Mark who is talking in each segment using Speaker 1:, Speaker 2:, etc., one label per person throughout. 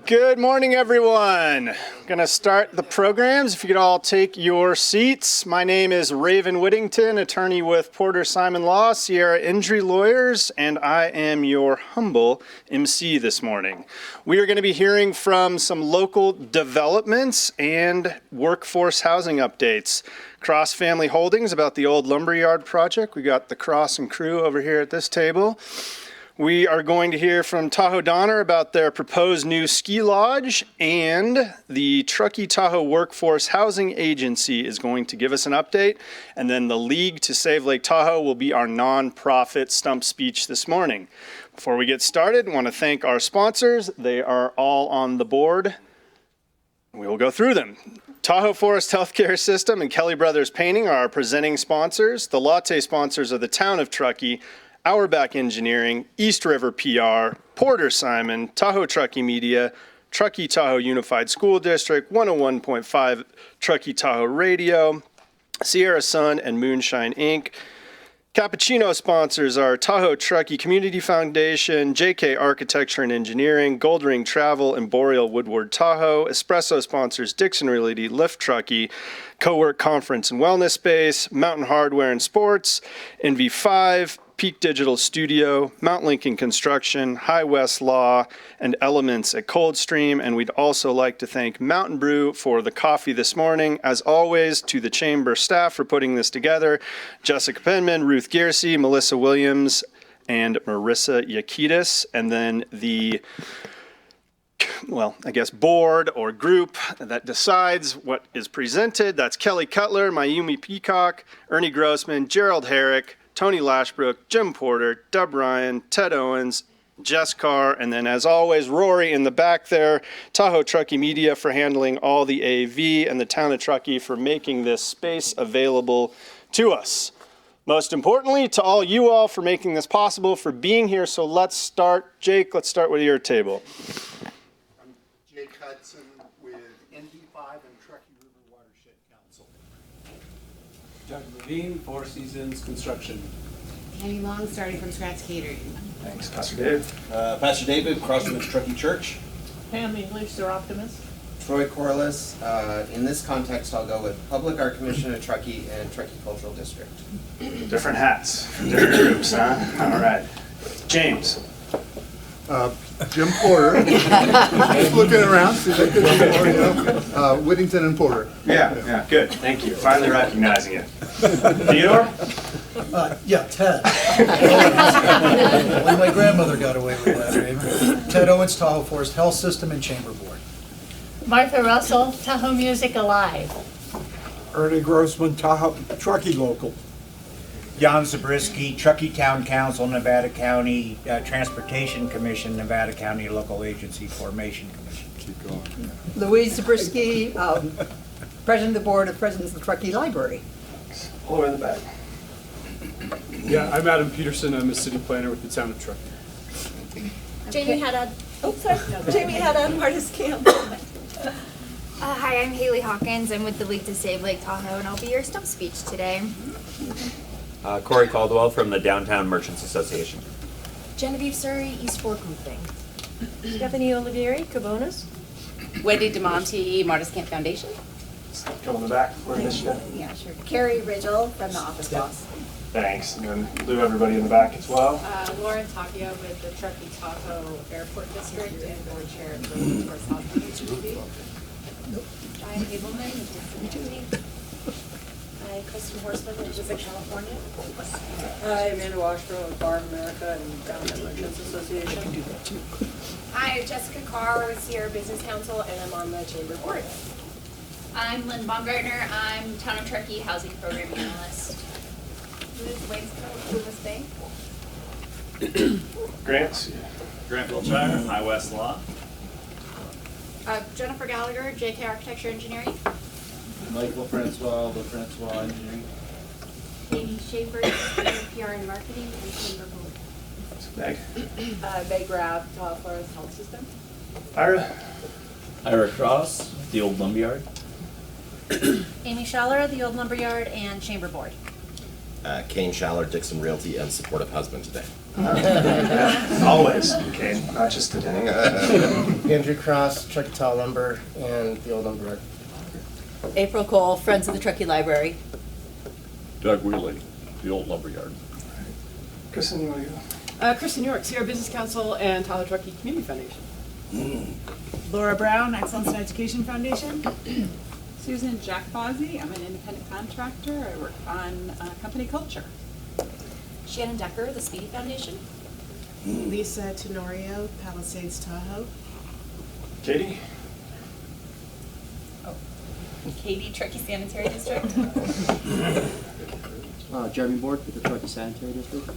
Speaker 1: Good morning, everyone. I'm going to start the programs. If you could all take your seats. My name is Raven Whittington, attorney with Porter Simon Law, Sierra Injury Lawyers, and I am your humble MC this morning. We are going to be hearing from some local developments and workforce housing updates. Cross Family Holdings about the old lumberyard project. We got the Cross and crew over here at this table. We are going to hear from Tahoe Donner about their proposed new ski lodge, and the Truckee Tahoe Workforce Housing Agency is going to give us an update, and then the League to Save Lake Tahoe will be our nonprofit stump speech this morning. Before we get started, I want to thank our sponsors. They are all on the board. We will go through them. Tahoe Forest Healthcare System and Kelly Brothers Painting are our presenting sponsors. The latte sponsors are the Town of Truckee, Auerbach Engineering, East River PR, Porter Simon, Tahoe Truckee Media, Truckee Tahoe Unified School District, 101.5 Truckee Tahoe Radio, Sierra Sun, and Moonshine Inc. Cappuccino sponsors are Tahoe Truckee Community Foundation, JK Architecture and Engineering, Goldring Travel, and Boreal Woodward Tahoe. Espresso sponsors Dixon Realty, Lift Truckee, Cowork Conference and Wellness Space, Mountain Hardware and Sports, NV5, Peak Digital Studio, Mount Lincoln Construction, High West Law, and Elements at Coldstream. And we'd also like to thank Mountain Brew for the coffee this morning. As always, to the Chamber staff for putting this together, Jessica Penman, Ruth Gearsey, Melissa Williams, and Marissa Yakitis. And then the board or group that decides what is presented. That's Kelly Cutler, Mayumi Peacock, Ernie Grossman, Gerald Herrick, Tony Lashbrook, Jim Porter, Dub Ryan, Ted Owens, Jess Carr, and then as always, Rory in the back there, Tahoe Truckee Media for handling all the AV, and the Town of Truckee for making this space available to us. Most importantly, to all you all for making this possible, for being here. So let's start. Jake, let's start with your table.
Speaker 2: I'm Jake Hudson with NV5 and Truckee River Watershed Council.
Speaker 3: Doug Levine, Four Seasons Construction.
Speaker 4: Annie Long, starting from scratch catering.
Speaker 1: Thanks, Pastor Dave.
Speaker 5: Pastor David, Crossroads Truckee Church.
Speaker 6: Pam English, They're Optimist.
Speaker 7: Troy Corliss. In this context, I'll go with Public Art Commission of Truckee and Truckee Cultural District.
Speaker 1: Different hats, different groups, huh? All right. James.
Speaker 2: Jim Porter. Just looking around, see if I can see Whittington and Porter.
Speaker 1: Yeah, good. Thank you. Finally recognizing it. Theodore?
Speaker 8: Ted. Only my grandmother got away with that name. Ted Owens, Tahoe Forest Health System and Chamber Board.
Speaker 6: Martha Russell, Tahoe Music Alive.
Speaker 9: Ernie Grossman, Tahoe Truckee Local.
Speaker 10: John Zabriskie, Truckee Town Council, Nevada County Transportation Commission, Nevada County Local Agency Formation Commission.
Speaker 9: Keep going.
Speaker 11: Louise Zabriskie, President of the Board of Presidents of the Truckee Library.
Speaker 1: All the way in the back.
Speaker 3: Yeah, I'm Adam Peterson. I'm a city planner with the Town of Truckee.
Speaker 12: Jamie Haddad.
Speaker 11: Jamie Haddad, Martis Camp.
Speaker 12: Hi, I'm Haley Hawkins. I'm with the League to Save Lake Tahoe, and I'll be your stump speech today.
Speaker 13: Corey Caldwell from the Downtown Merchants Association.
Speaker 12: Genevieve Surrey, East Fork Roofing.
Speaker 4: Stephanie Olivieri, Cabonas. Wendy DeMonte, Martis Camp Foundation.
Speaker 1: Come in the back. We're in this
Speaker 12: Yeah, sure. Carrie Ridgel from the Office Boss.
Speaker 1: Thanks. And then Lou, everybody in the back as well.
Speaker 14: Lauren Tapia with the Truckee Tahoe Airport District and board chair of the Workforce Housing Agency. Diane Abelman with Disability. Hi, Kristen Horseman with Visit California.
Speaker 15: Hi, Amanda Washburn with Bar of America and Downtown Merchants Association.
Speaker 16: Hi, Jessica Carr with Sierra Business Council, and I'm on the Chamber Board.
Speaker 12: I'm Lynn Baumgartner. I'm Town of Truckee Housing Programming Analyst. Liz Wainscoat, Lewis Bank.
Speaker 13: Grant Wiltshire, High West Law.
Speaker 12: Jennifer Gallagher, JK Architecture Engineering.
Speaker 5: Michael Francois, Engineering.
Speaker 12: Katie Schaefer, PR and Marketing, and Chamber Board.
Speaker 1: Meg.
Speaker 15: Meg Rabb, Tahoe Forest Health System.
Speaker 13: Ira Cross, the Old Lumberyard.
Speaker 4: Amy Schaller, the Old Lumberyard and Chamber Board.
Speaker 17: Kane Schaller, Dixon Realty, and supportive husband today.
Speaker 1: Always, okay, not just today.
Speaker 7: Andrew Cross, Truckee Tall Lumber, and the Old Lumber Yard.
Speaker 11: April Cole, Friends of the Truckee Library.
Speaker 18: Doug Wheeler, the Old Lumberyard.
Speaker 1: Kristen, you want to go?
Speaker 15: Kristen York, Sierra Business Council and Tahoe Truckee Community Foundation.
Speaker 19: Laura Brown, Excellence in Education Foundation. Susan Jack Bozzi, I'm an independent contractor. I work on company culture.
Speaker 4: Shannon Decker, the Speedy Foundation.
Speaker 19: Lisa Tenorio, Palisades Tahoe.
Speaker 1: Katie?
Speaker 4: Katie, Truckee Sanitary District.
Speaker 20: Jeremy Bork with the Truckee Sanitary District.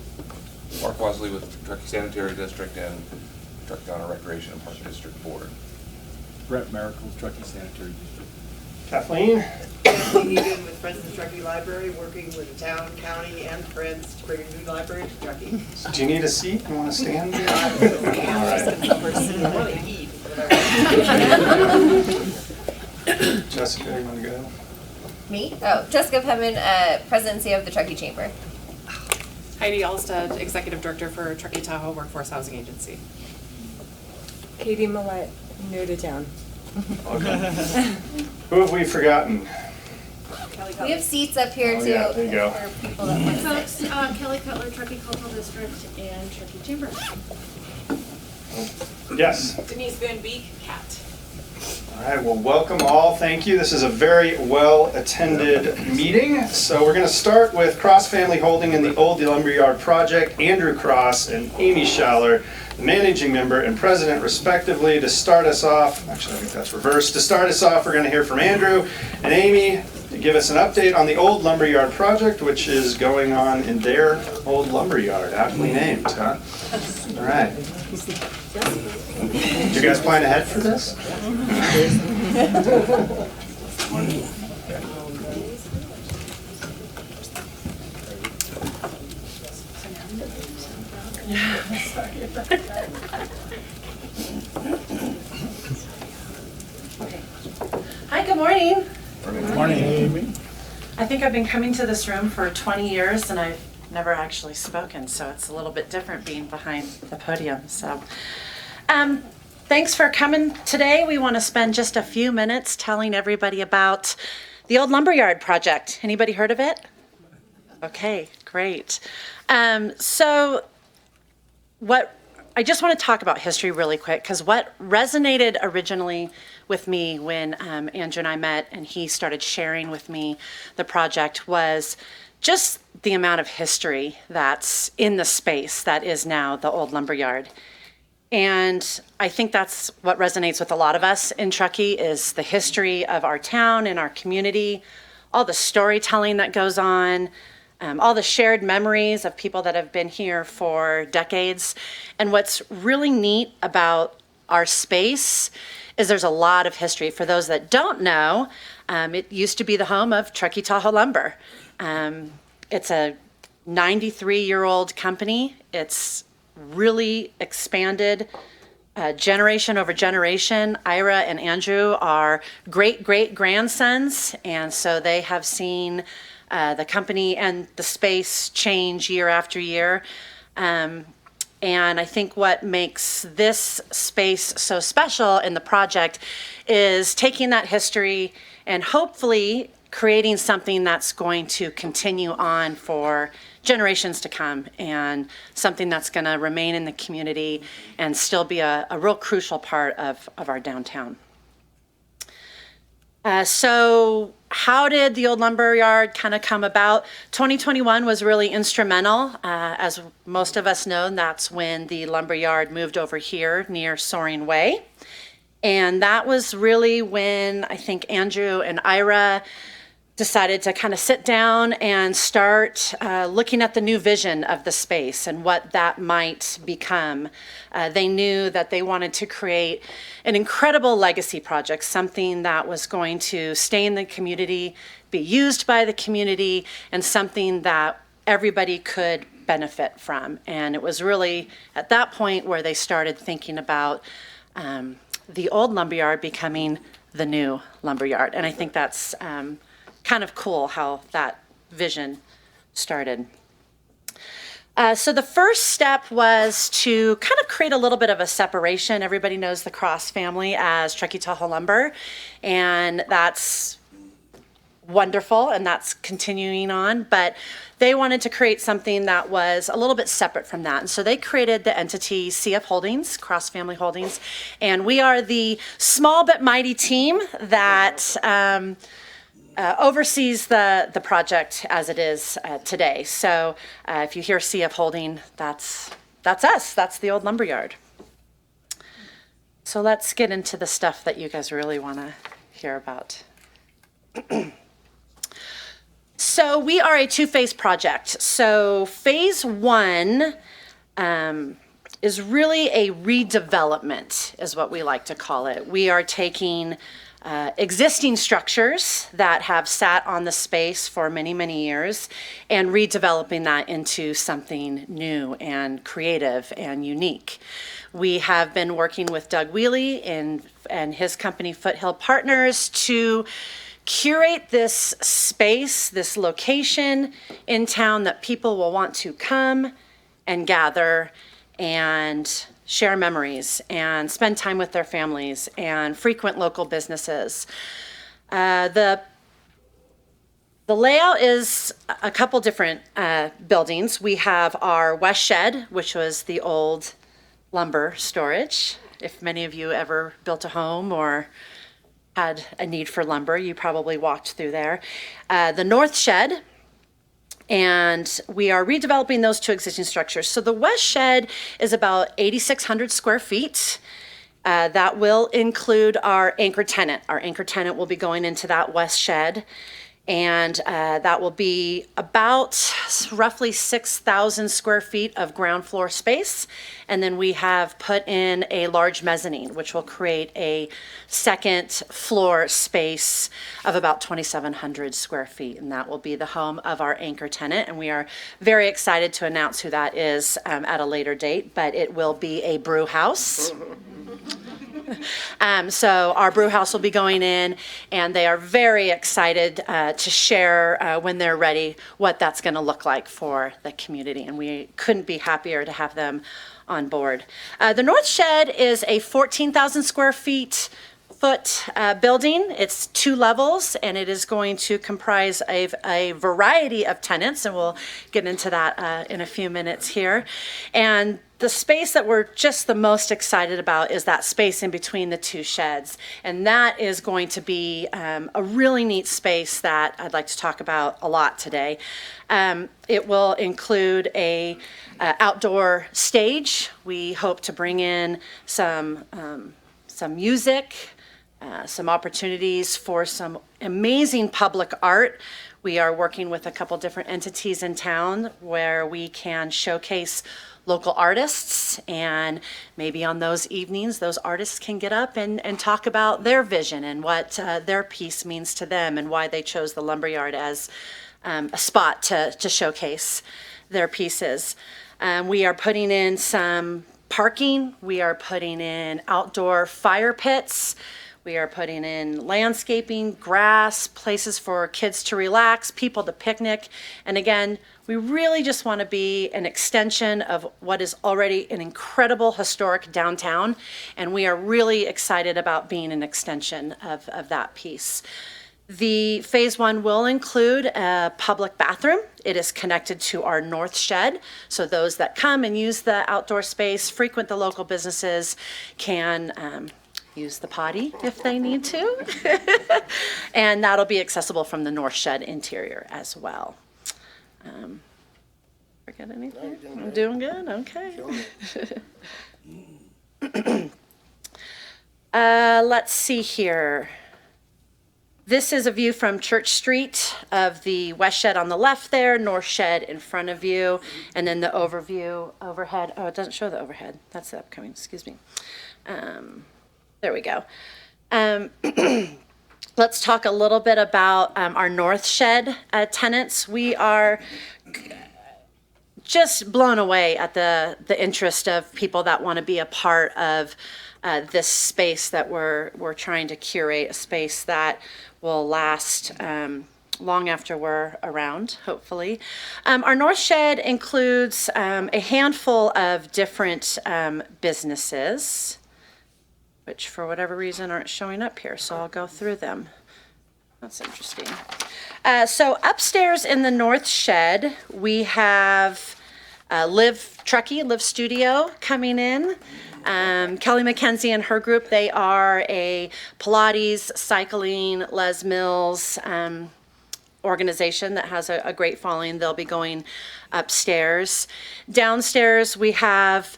Speaker 21: Mark Wesley with Truckee Sanitary District and Truckee County Recreation and Park District Board.
Speaker 3: Brett Miracle, Truckee Sanitary District.
Speaker 1: Kathleen?
Speaker 15: Kathleen Egan with Friends of the Truckee Library, working with the town, county, and Friends to bring a new library to Truckee.
Speaker 1: Do you need a seat? You want to stand? Jessica, you want to go?
Speaker 16: Me? Oh, Jessica Pemman, Presidency of the Truckee Chamber.
Speaker 14: Heidi Alstead, Executive Director for Truckee Tahoe Workforce Housing Agency.
Speaker 15: Katie Millett, new to town.
Speaker 1: Okay. Who have we forgotten?
Speaker 16: We have seats up here too.
Speaker 1: Yeah, there you go.
Speaker 16: For people that want to sit.
Speaker 12: Folks, Kelly Cutler, Truckee Cultural District, and Truckee Chamber.
Speaker 1: Yes.
Speaker 14: Denise Van Beek, CAT.
Speaker 1: All right, well, welcome all. Thank you. This is a very well-attended meeting. So we're going to start with Cross Family Holding and the Old Lumberyard Project, Andrew Cross and Amy Schaller, the managing member and president, respectively. To start us off, actually, I think that's reversed. To start us off, we're going to hear from Andrew and Amy to give us an update on the Old Lumberyard Project, which is going on in their old lumberyard, aptly named, huh? All right. Did you guys plan ahead for this?
Speaker 22: Hi, good morning.
Speaker 1: Good morning, Amy.
Speaker 22: I think I've been coming to this room for 20 years and I've never actually spoken, so it's a little bit different being behind the podium. So, thanks for coming today. We want to spend just a few minutes telling everybody about the Old Lumberyard Project. Anybody heard of it? Okay, great. So I just want to talk about history really quick, because what resonated originally with me when Andrew and I met and he started sharing with me the project was just the amount of history that's in the space that is now the Old Lumberyard. And I think that's what resonates with a lot of us in Truckee is the history of our town and our community, all the storytelling that goes on, all the shared memories of people that have been here for decades. And what's really neat about our space is there's a lot of history. For those that don't know, it used to be the home of Truckee Tahoe Lumber. It's a 93-year-old company. It's really expanded generation over generation. Ira and Andrew are great-great-grandsons, and so they have seen the company and the space change year after year. And I think what makes this space so special in the project is taking that history and hopefully creating something that's going to continue on for generations to come and something that's going to remain in the community and still be a real crucial part of our downtown. So how did the Old Lumberyard kind of come about? 2021 was really instrumental. As most of us know, that's when the lumberyard moved over here near Soaring Way. And that was really when I think Andrew and Ira decided to kind of sit down and start looking at the new vision of the space and what that might become. They knew that they wanted to create an incredible legacy project, something that was going to stay in the community, be used by the community, and something that everybody could benefit from. And it was really at that point where they started thinking about the old lumberyard becoming the new lumberyard. And I think that's kind of cool how that vision started. So the first step was to kind of create a little bit of a separation. Everybody knows the Cross family as Truckee Tahoe Lumber, and that's wonderful, and that's continuing on, but they wanted to create something that was a little bit separate from that. And so they created the entity CF Holdings, Cross Family Holdings, and we are the small but mighty team that oversees the project as it is today. So if you hear CF Holding, that's us. That's the old lumberyard. So let's get into the stuff that you guys really want to hear about. So we are a two-phase project. So phase one is really a redevelopment, is what we like to call it. We are taking existing structures that have sat on the space for many, many years and redeveloping that into something new and creative and unique. We have been working with Doug Wheely and his company Foothill Partners to curate this space, this location in town that people will want to come and gather and share memories and spend time with their families and frequent local businesses. The layout is a couple different buildings. We have our West Shed, which was the old lumber storage. If many of you ever built a home or had a need for lumber, you probably walked through there. The North Shed, and we are redeveloping those two existing structures. So the West Shed is about 8,600 square feet. That will include our anchor tenant. Our anchor tenant will be going into that West Shed, and that will be about roughly 6,000 square feet of ground floor space. And then we have put in a large mezzanine, which will create a second floor space of about 2,700 square feet. And that will be the home of our anchor tenant. And we are very excited to announce who that is at a later date, but it will be a brew house. So our brew house will be going in, and they are very excited to share when they're ready what that's going to look like for the community. And we couldn't be happier to have them on board. The North Shed is a 14,000 square foot building. It's 2 levels, and it is going to comprise a variety of tenants, and we'll get into that in a few minutes here. And the space that we're just the most excited about is that space in between the 2 sheds. And that is going to be a really neat space that I'd like to talk about a lot today. It will include a outdoor stage. We hope to bring in some music, some opportunities for some amazing public art. We are working with a couple different entities in town where we can showcase local artists, and maybe on those evenings, those artists can get up and talk about their vision and what their piece means to them and why they chose the lumberyard as a spot to showcase their pieces. We are putting in some parking. We are putting in outdoor fire pits. We are putting in landscaping, grass, places for kids to relax, people to picnic. And again, we really just want to be an extension of what is already an incredible historic downtown. And we are really excited about being an extension of that piece. The phase 1 will include a public bathroom. It is connected to our North Shed. So those that come and use the outdoor space, frequent the local businesses, can use the potty if they need to. And that'll be accessible from the North Shed interior as well. Forget anything? I'm doing good? Okay. Let's see here. This is a view from Church Street of the West Shed on the left there, North Shed in front of you, and then the overhead. Oh, it doesn't show the overhead. That's the upcoming, excuse me. There we go. Let's talk a little bit about our North Shed tenants. We are just blown away at the interest of people that want to be a part of this space that we're trying to curate, a space that will last long after we're around, hopefully. Our North Shed includes a handful of different businesses, which for whatever reason aren't showing up here, so I'll go through them. That's interesting. So upstairs in the North Shed, we have Truckee, Live Studio coming in. Kelly McKenzie and her group, they are a Pilates, cycling, Les Mills organization that has a great following. They'll be going upstairs. Downstairs, we have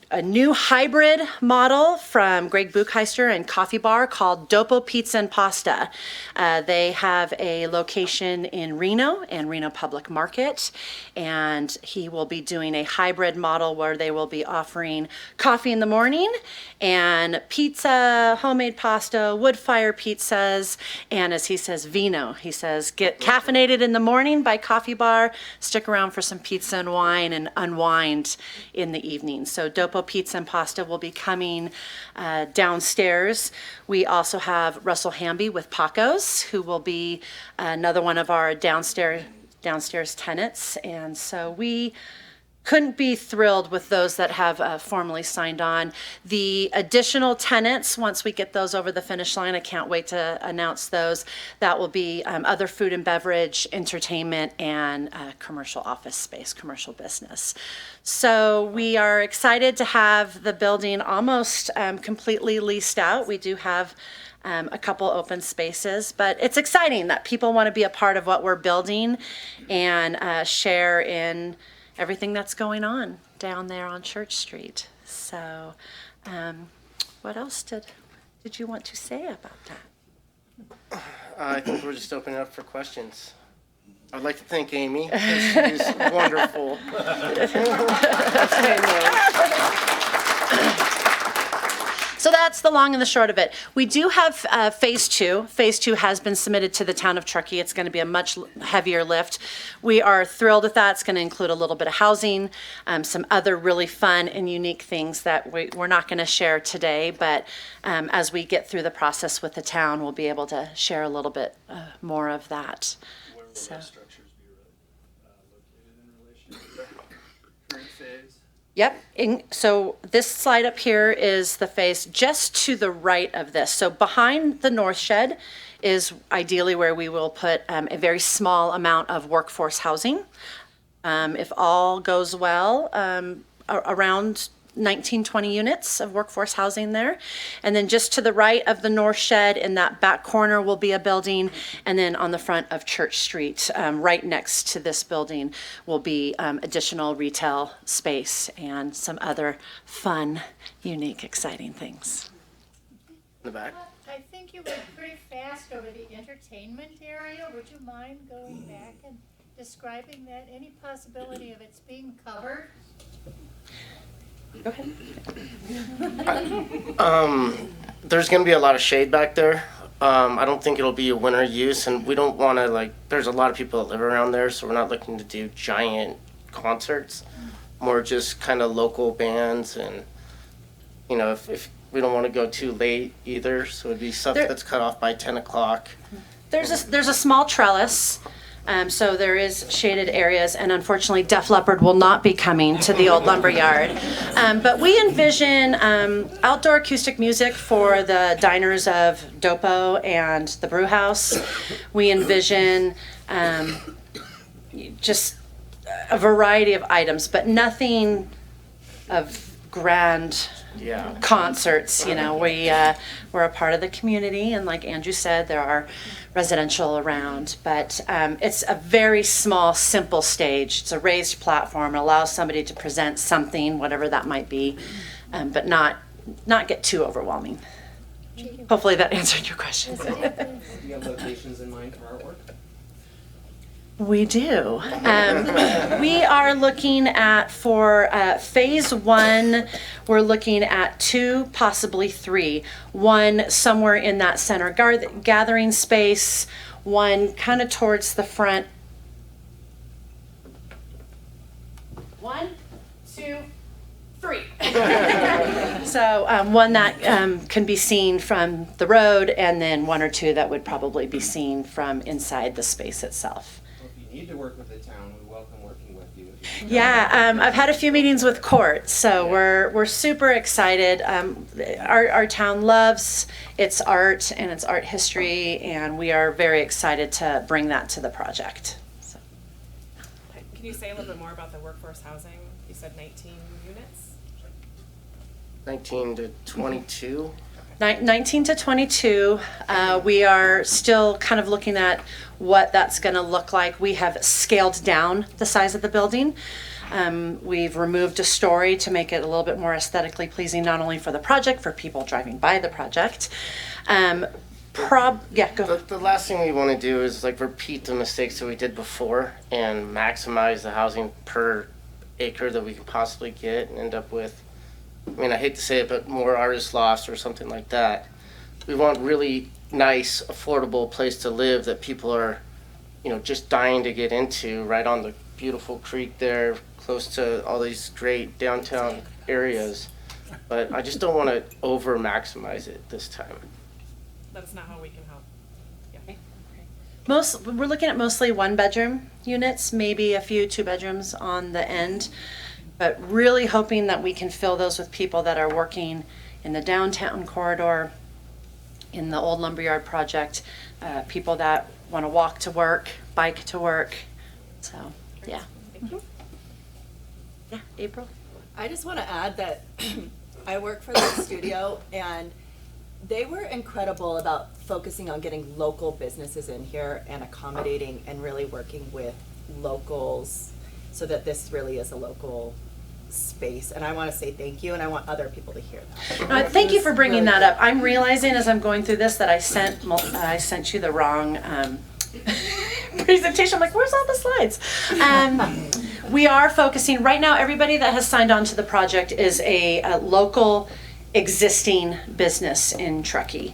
Speaker 22: a new hybrid model from Greg Buchheister and Coffee Bar called Dopo Pizza and Pasta. They have a location in Reno and Reno Public Market, and he will be doing a hybrid model where they will be offering coffee in the morning and pizza, homemade pasta, wood fire pizzas, and as he says, vino. He says, get caffeinated in the morning by Coffee Bar, stick around for some pizza and wine, and unwind in the evening. So Dopo Pizza and Pasta will be coming downstairs. We also have Russell Hamby with Paco's, who will be another one of our downstairs tenants. And so we couldn't be thrilled with those that have formally signed on. The additional tenants, once we get those over the finish line, I can't wait to announce those. That will be other food and beverage, entertainment, and commercial office space, commercial business. So we are excited to have the building almost completely leased out. We do have a couple open spaces, but it's exciting that people want to be a part of what we're building and share in everything that's going on down there on Church Street. So what else did you want to say about that?
Speaker 2: I think we're just opening up for questions. I'd like to thank Amy, 'cause she's wonderful.
Speaker 22: So that's the long and the short of it. We do have phase two. Phase two has been submitted to the town of Truckee. It's going to be a much heavier lift. We are thrilled with that. It's going to include a little bit of housing, some other really fun and unique things that we're not going to share today, but as we get through the process with the town, we'll be able to share a little bit more of that.
Speaker 3: Where will those structures be located in relation to the current phase?
Speaker 22: Yep, so this slide up here is the phase just to the right of this. So behind the North Shed is ideally where we will put a very small amount of workforce housing. If all goes well, around 19, 20 units of workforce housing there. And then just to the right of the North Shed in that back corner will be a building. And then on the front of Church Street, right next to this building, will be additional retail space and some other fun, unique, exciting things.
Speaker 2: In the back.
Speaker 6: I think you went pretty fast over the entertainment area. Would you mind going back and describing that? Any possibility of its being covered?
Speaker 22: Go ahead.
Speaker 2: There's going to be a lot of shade back there. I don't think it'll be a winter use, and we don't want to, there's a lot of people that live around there, so we're not looking to do giant concerts, more just kind of local bands, and, if we don't want to go too late either, so it'd be stuff that's cut off by 10 o'clock.
Speaker 22: There's a small trellis. So there is shaded areas, and unfortunately Def Leppard will not be coming to the old lumber yard. But we envision outdoor acoustic music for the diners of Dopo and the Brew House. We envision just a variety of items, but nothing of grand concerts. We're a part of the community, and like Andrew said, there are residential around, but it's a very small, simple stage. It's a raised platform. It allows somebody to present something, whatever that might be, but not get too overwhelming. Hopefully that answered your question.
Speaker 7: Do you have locations in mind for artwork?
Speaker 22: We do. We are looking at, for phase one, we're looking at 2, possibly 3. One somewhere in that center gathering space, one kind of towards the front. 1, 2, 3. So one that can be seen from the road, and then one or two that would probably be seen from inside the space itself.
Speaker 7: Well, if you need to work with the town, we welcome working with you.
Speaker 22: Yeah, I've had a few meetings with Court, so we're super excited. Our town loves its art and its art history, and we are very excited to bring that to the project. So.
Speaker 14: Can you say a little bit more about the workforce housing? You said 19 units?
Speaker 2: 19 to 22.
Speaker 22: 19 to 22. We are still kind of looking at what that's going to look like. We have scaled down the size of the building. We've removed a story to make it a little bit more aesthetically pleasing, not only for the project, for people driving by the project. Yeah, go.
Speaker 2: The last thing we want to do is like repeat the mistakes that we did before and maximize the housing per acre that we can possibly get and end up with, I mean, I hate to say it, but more artist lofts or something like that. We want really nice, affordable place to live that people are, you know, just dying to get into, right on the beautiful creek there, close to all these great downtown areas. But I just don't want to over maximize it this time.
Speaker 14: That's not how we can help. Yeah.
Speaker 22: We're looking at mostly 1-bedroom units, maybe a few 2-bedrooms on the end, but really hoping that we can fill those with people that are working in the downtown corridor, in the old lumberyard project, people that want to walk to work, bike to work. So, yeah.
Speaker 14: Thank you.
Speaker 22: Yeah, April?
Speaker 8: I just want to add that I work for the studio, and they were incredible about focusing on getting local businesses in here and accommodating and really working with locals so that this really is a local space. And I want to say thank you, and I want other people to hear that.
Speaker 22: Thank you for bringing that up. I'm realizing as I'm going through this that I sent you the wrong presentation. I'm like, where's all the slides? We are focusing right now. Everybody that has signed on to the project is a local existing business in Truckee.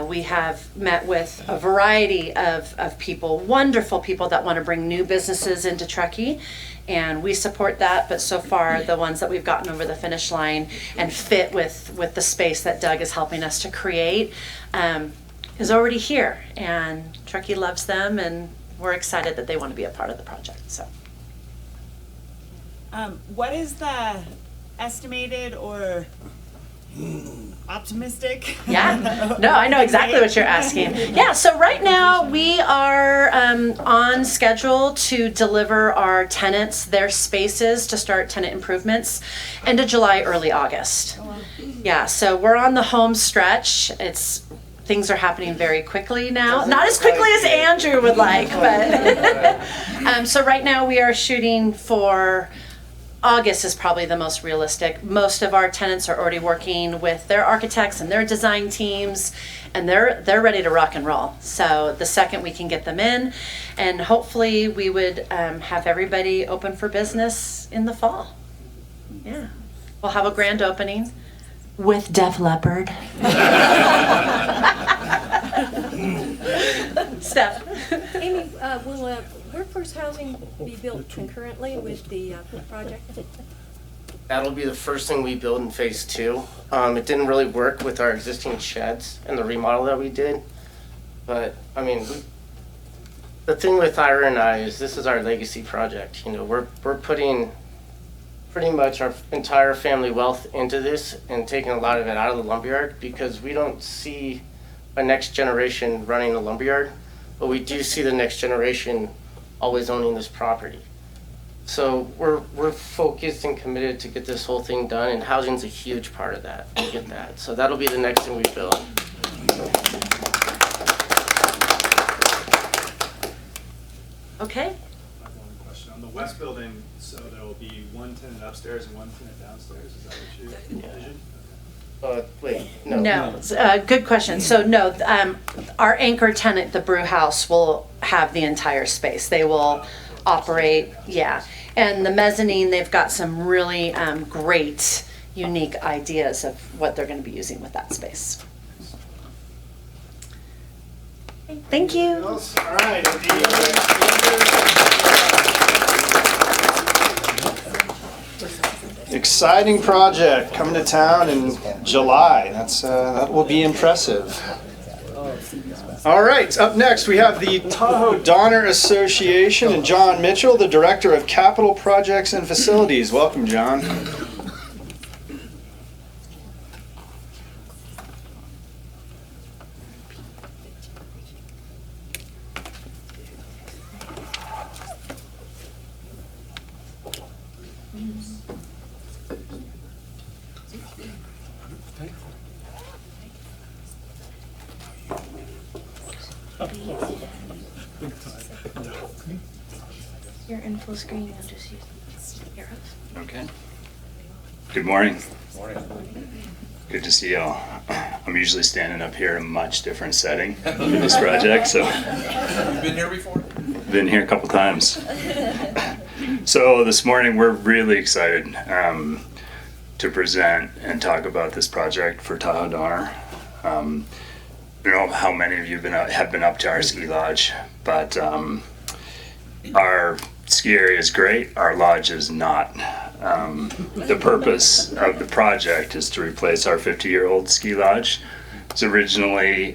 Speaker 22: We have met with a variety of people, wonderful people that want to bring new businesses into Truckee, and we support that. But so far, the ones that we've gotten over the finish line and fit with the space that Doug is helping us to create is already here, and Truckee loves them, and we're excited that they want to be a part of the project. So,
Speaker 19: what is the estimated or optimistic?
Speaker 22: Yeah, no, I know exactly what you're asking. Yeah, so right now we are on schedule to deliver our tenants their spaces to start tenant improvements end of July, early August. Yeah, so we're on the home stretch. Things are happening very quickly now. Not as quickly as Andrew would like, but so right now we are shooting for August is probably the most realistic. Most of our tenants are already working with their architects and their design teams, and they're ready to rock and roll. So the second we can get them in, and hopefully we would have everybody open for business in the fall. Yeah, we'll have a grand opening with Def Leppard. Steph.
Speaker 10: Amy, will workforce housing be built concurrently with the project?
Speaker 2: That'll be the first thing we build in phase 2. It didn't really work with our existing sheds and the remodel that we did. But, I mean, the thing with Ira and I is this is our legacy project. You know, we're putting pretty much our entire family wealth into this and taking a lot of it out of the lumberyard because we don't see a next generation running a lumberyard, but we do see the next generation always owning this property. So we're focused and committed to get this whole thing done, and housing's a huge part of that. We get that. So that'll be the next thing we build.
Speaker 22: Okay.
Speaker 3: I have one question. On the west building, so there will be one tenant upstairs and one tenant downstairs. Is that what you envision?
Speaker 2: Wait, no.
Speaker 22: No, good question. So no, our anchor tenant, the brew house, will have the entire space. They will operate, yeah. And the mezzanine, they've got some really great, unique ideas of what they're going to be using with that space. Thank you.
Speaker 1: All right. exciting project coming to town in July. That will be impressive. All right, up next we have the Tahoe Donner Association and John Mitchell, the Director of Capital Projects and Facilities. Welcome, John.
Speaker 10: Your info screen, you'll just use arrows.
Speaker 5: Okay. Good morning. Morning. Good to see y'all. I'm usually standing up here in a much different setting for this project, so.
Speaker 21: You've been here before?
Speaker 5: Been here a couple times. So this morning we're really excited to present and talk about this project for Tahoe Donner. I don't know how many of you have been up to our ski lodge, but our ski area is great, our lodge is not. The purpose of the project is to replace our 50-year-old ski lodge. It's originally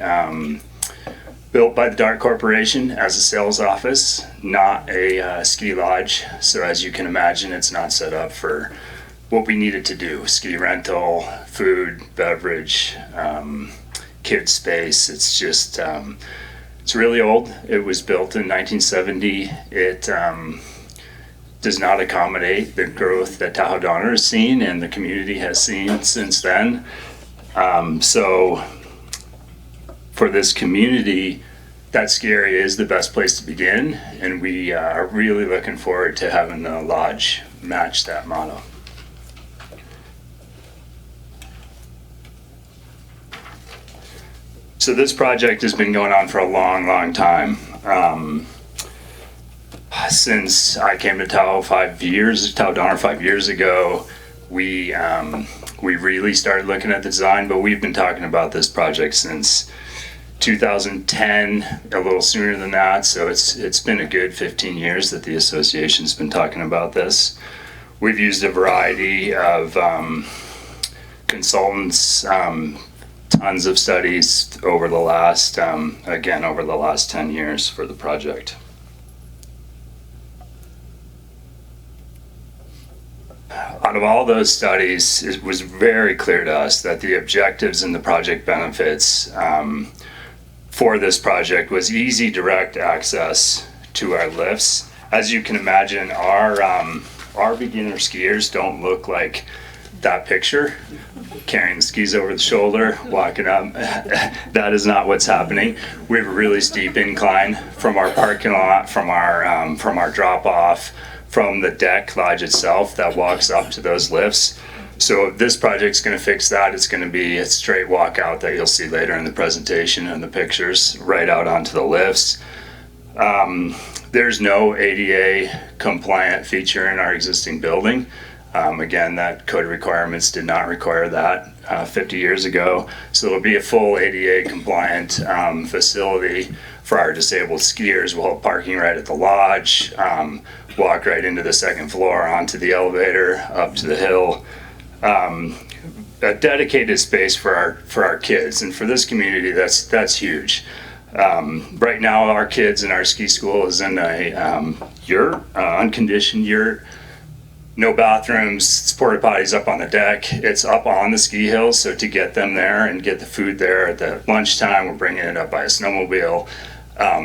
Speaker 5: built by the Dart Corporation as a sales office, not a ski lodge. So as you can imagine, it's not set up for what we needed to do: ski rental, food, beverage, kids space. It's just it's really old. It was built in 1970. It does not accommodate the growth that Tahoe Donner has seen and the community has seen since then. So for this community, that ski area is the best place to begin, and we are really looking forward to having the lodge match that motto. So this project has been going on for a long, long time. Since I came to Tahoe Donner 5 years ago, we really started looking at the design, but we've been talking about this project since 2010, a little sooner than that. So it's been a good 15 years that the association's been talking about this. We've used a variety of consultants, tons of studies over the last 10 years for the project. Out of all those studies, it was very clear to us that the objectives and the project benefits for this project was easy, direct access to our lifts. As you can imagine, our beginner skiers don't look like that picture, carrying the skis over the shoulder, walking up. That is not what's happening. We have a really steep incline from our parking lot, from our drop off, from the deck lodge itself that walks up to those lifts. So this project's going to fix that. It's going to be a straight walk out that you'll see later in the presentation and the pictures right out onto the lifts. There's no ADA compliant feature in our existing building. Again, that code requirements did not require that 50 years ago. So it'll be a full ADA compliant facility for our disabled skiers. We'll have parking right at the lodge, walk right into the second floor, onto the elevator, up to the hill. A dedicated space for our kids, and for this community, that's huge. Right now, our kids in our ski school is in a yurt, unconditioned yurt. No bathrooms, porta potties up on the deck. It's up on the ski hill, so to get them there and get the food there at the lunchtime, we're bringing it up by a snowmobile.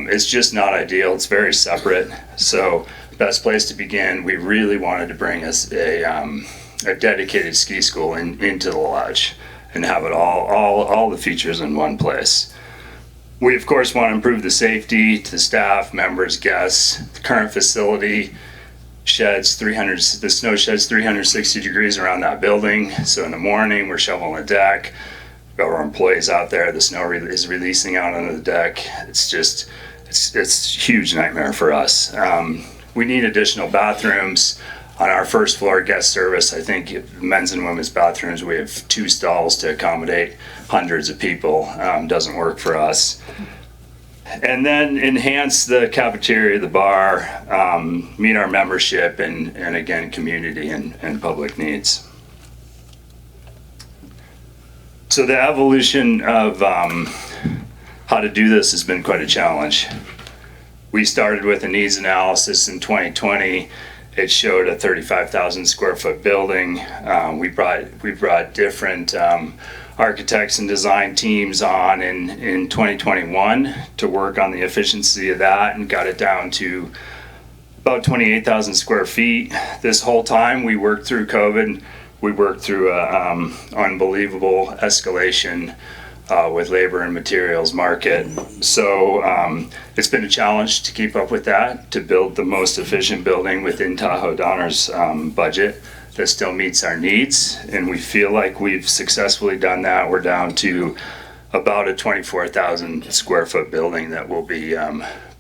Speaker 5: It's just not ideal. It's very separate. So best place to begin, we really wanted to bring us a dedicated ski school into the lodge and have it all the features in one place. We of course want to improve the safety to staff, members, guests. The current facility the snow sheds 360 degrees around that building. So in the morning, we're shoveling the deck. We've got our employees out there. The snow is releasing out onto the deck. It's a huge nightmare for us. We need additional bathrooms on our first floor guest service. I think men's and women's bathrooms, we have 2 stalls to accommodate hundreds of people. Doesn't work for us. And then enhance the cafeteria, the bar, meet our membership and again, community and public needs. So the evolution of how to do this has been quite a challenge. We started with a needs analysis in 2020. It showed a 35,000 square foot building. We brought different architects and design teams on in 2021 to work on the efficiency of that and got it down to about 28,000 square feet. This whole time we worked through COVID. We worked through a unbelievable escalation with labor and materials market. So it's been a challenge to keep up with that, to build the most efficient building within Tahoe Donner's budget that still meets our needs. And we feel like we've successfully done that. We're down to about a 24,000 square foot building that we'll be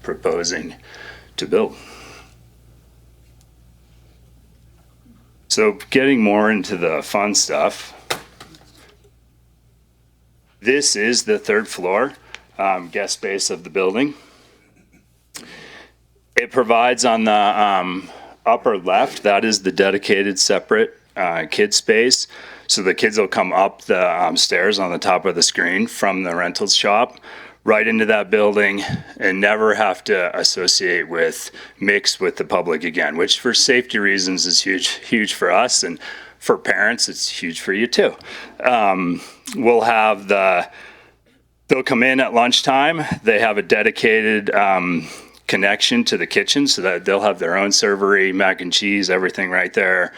Speaker 5: proposing to build. So getting more into the fun stuff. This is the third floor guest space of the building. It provides on the upper left, that is the dedicated separate kid space. So the kids will come up the stairs on the top of the screen from the rentals shop right into that building and never have to mix with the public again, which for safety reasons is huge for us, and for parents it's huge for you too. We'll have they'll come in at lunchtime. They have a dedicated connection to the kitchen so that they'll have their own servery, mac and cheese, everything right there.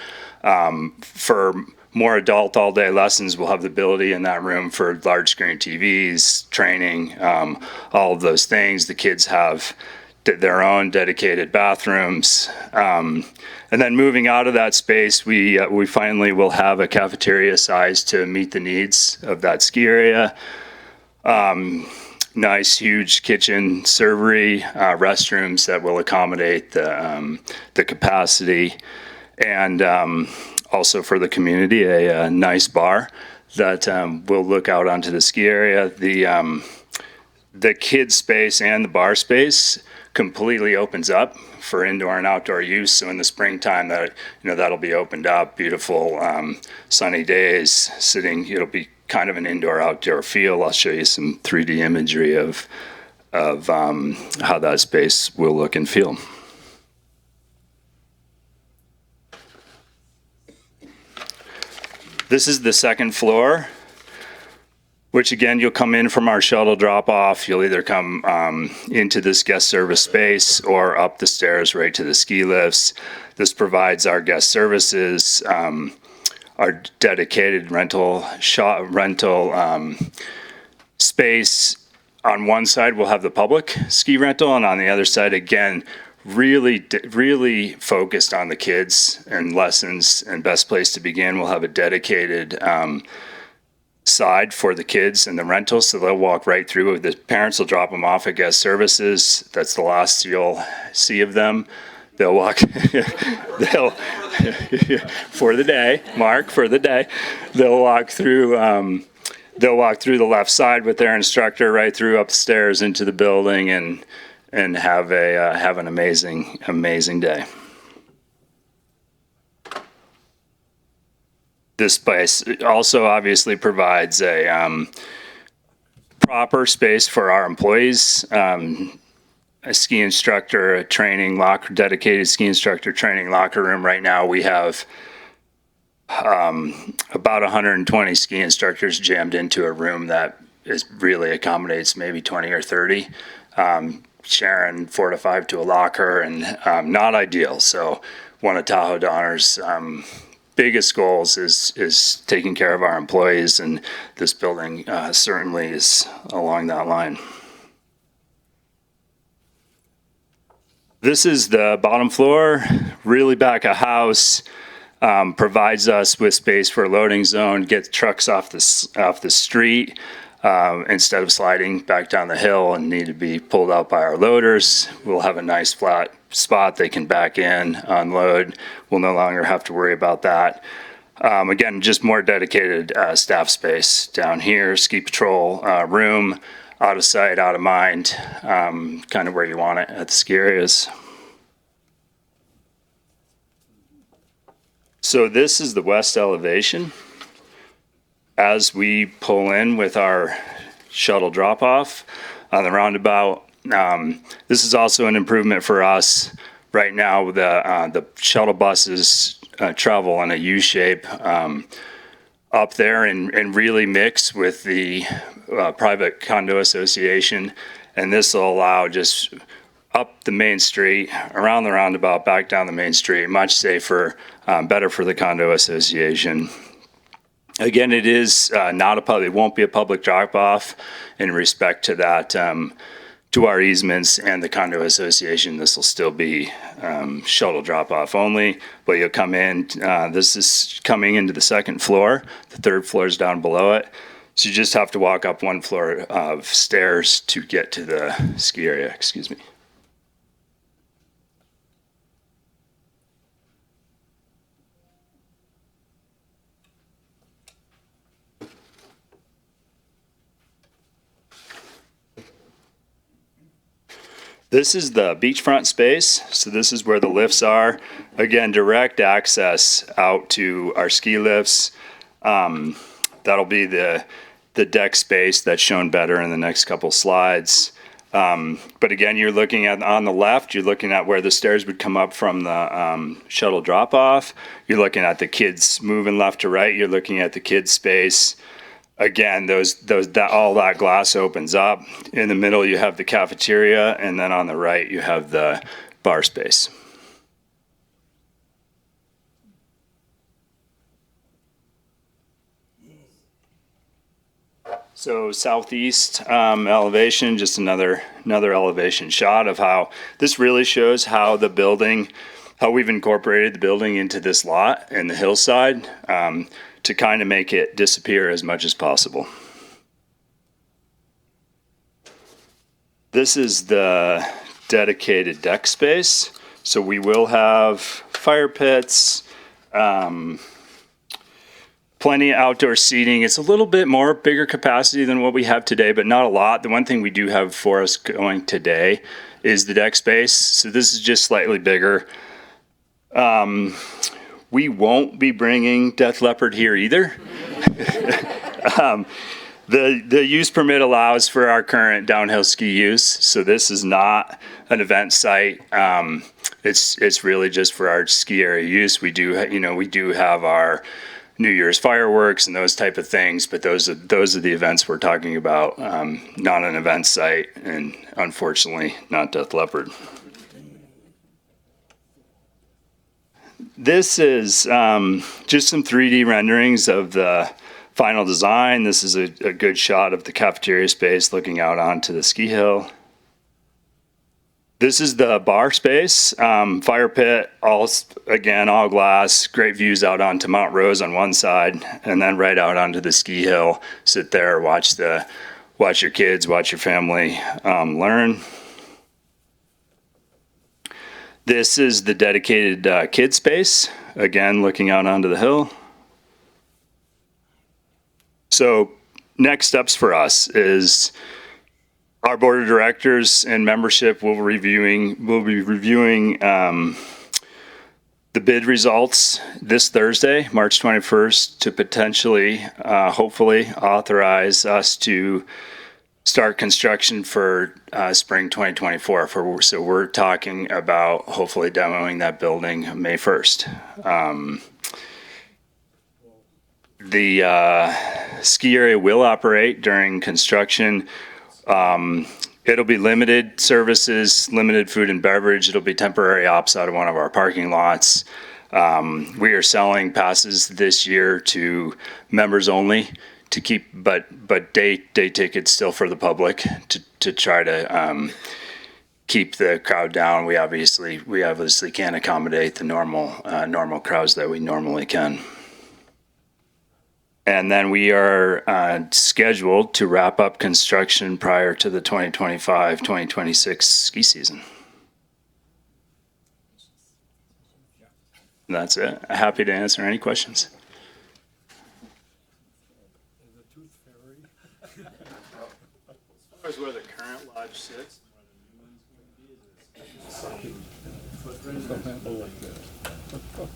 Speaker 5: For more adult all day lessons, we'll have the ability in that room for large screen TVs, training, all of those things. The kids have their own dedicated bathrooms. And then moving out of that space, we finally will have a cafeteria size to meet the needs of that ski area. Nice, huge kitchen, servery, restrooms that will accommodate the capacity, and also for the community, a nice bar that will look out onto the ski area. The kids space and the bar space completely opens up for indoor and outdoor use. So in the springtime, that'll be opened up. Beautiful sunny days. It'll be kind of an indoor-outdoor feel. I'll show you some 3D imagery of how that space will look and feel. This is the second floor, which again, you'll come in from our shuttle drop-off. You'll either come into this guest service space or up the stairs right to the ski lifts. This provides our guest services, our dedicated rental space. On one side, we'll have the public ski rental, and on the other side, again, really focused on the kids and lessons, and best place to begin. We'll have a dedicated side for the kids and the rentals, so they'll walk right through. The parents will drop them off at guest services. That's the last you'll see of them. They'll walk, for the day, Mark, for the day, they'll walk through the left side with their instructor right through upstairs into the building and have an amazing day. This place also obviously provides a proper space for our employees. A ski instructor, a training locker, dedicated ski instructor training locker room. Right now we have about 120 ski instructors jammed into a room that really accommodates maybe 20 or 30. Sharing 4 to 5 to a locker, and not ideal. So one of Tahoe Donner's biggest goals is taking care of our employees, and this building certainly is along that line. This is the bottom floor, really back of house, provides us with space for a loading zone, get trucks off the street instead of sliding back down the hill and need to be pulled out by our loaders. We'll have a nice flat spot they can back in, unload. We'll no longer have to worry about that. Again, just more dedicated staff space down here, ski patrol room, out of sight, out of mind, kind of where you want it at the ski areas. So this is the west elevation. as we pull in with our shuttle drop-off on the roundabout. This is also an improvement for us. Right now, the shuttle buses travel in a U shape up there and really mix with the private condo association. And this will allow just up the main street, around the roundabout, back down the main street, much safer, better for the condo association. Again, it is not a public, it won't be a public drop-off in respect to that, to our easements and the condo association. This will still be shuttle drop-off only, but you'll come in, this is coming into the second floor, the third floor is down below it. So you just have to walk up one floor of stairs to get to the ski area, excuse me. This is the beachfront space. So this is where the lifts are. Again, direct access out to our ski lifts. That'll be the deck space that's shown better in the next couple slides. But again, you're looking at on the left, you're looking at where the stairs would come up from the shuttle drop off. You're looking at the kids moving left to right. You're looking at the kids space. Again, all that glass opens up. In the middle, you have the cafeteria, and then on the right, you have the bar space. So southeast elevation, just another elevation shot of how this really shows how the building, how we've incorporated the building into this lot and the hillside. To kind of make it disappear as much as possible. This is the dedicated deck space. So we will have fire pits, plenty of outdoor seating. It's a little bit more bigger capacity than what we have today, but not a lot. The one thing we do have for us going today is the deck space. So this is just slightly bigger. We won't be bringing Death Leopard here either. The use permit allows for our current downhill ski use, so this is not an event site. It's really just for our ski area use. We do have our New Year's fireworks and those type of things, but those are the events we're talking about. Not an event site, and unfortunately, not Death Leopard. This is just some 3D renderings of the final design. This is a good shot of the cafeteria space looking out onto the ski hill. This is the bar space, fire pit, all glass, great views out onto Mount Rose on one side, and then right out onto the ski hill. Sit there, watch your kids, watch your family learn. This is the dedicated kid space, again, looking out onto the hill. So next steps for us is our board of directors and membership will be reviewing the bid results this Thursday, March 21st, to potentially, hopefully, authorize us to start construction for spring 2024. So we're talking about hopefully demoing that building May 1st. The ski area will operate during construction. It'll be limited services, limited food and beverage. It'll be temporary ops out of one of our parking lots. We are selling passes this year to members only, to keep, but day tickets still for the public to try to keep the crowd down. We obviously can't accommodate the normal crowds that we normally can. And then we are scheduled to wrap up construction prior to the 2025-2026 ski season. And that's it. Happy to answer any questions.
Speaker 1: As far as where the current lodge sits and where the new one's going to be, is it the same footprint?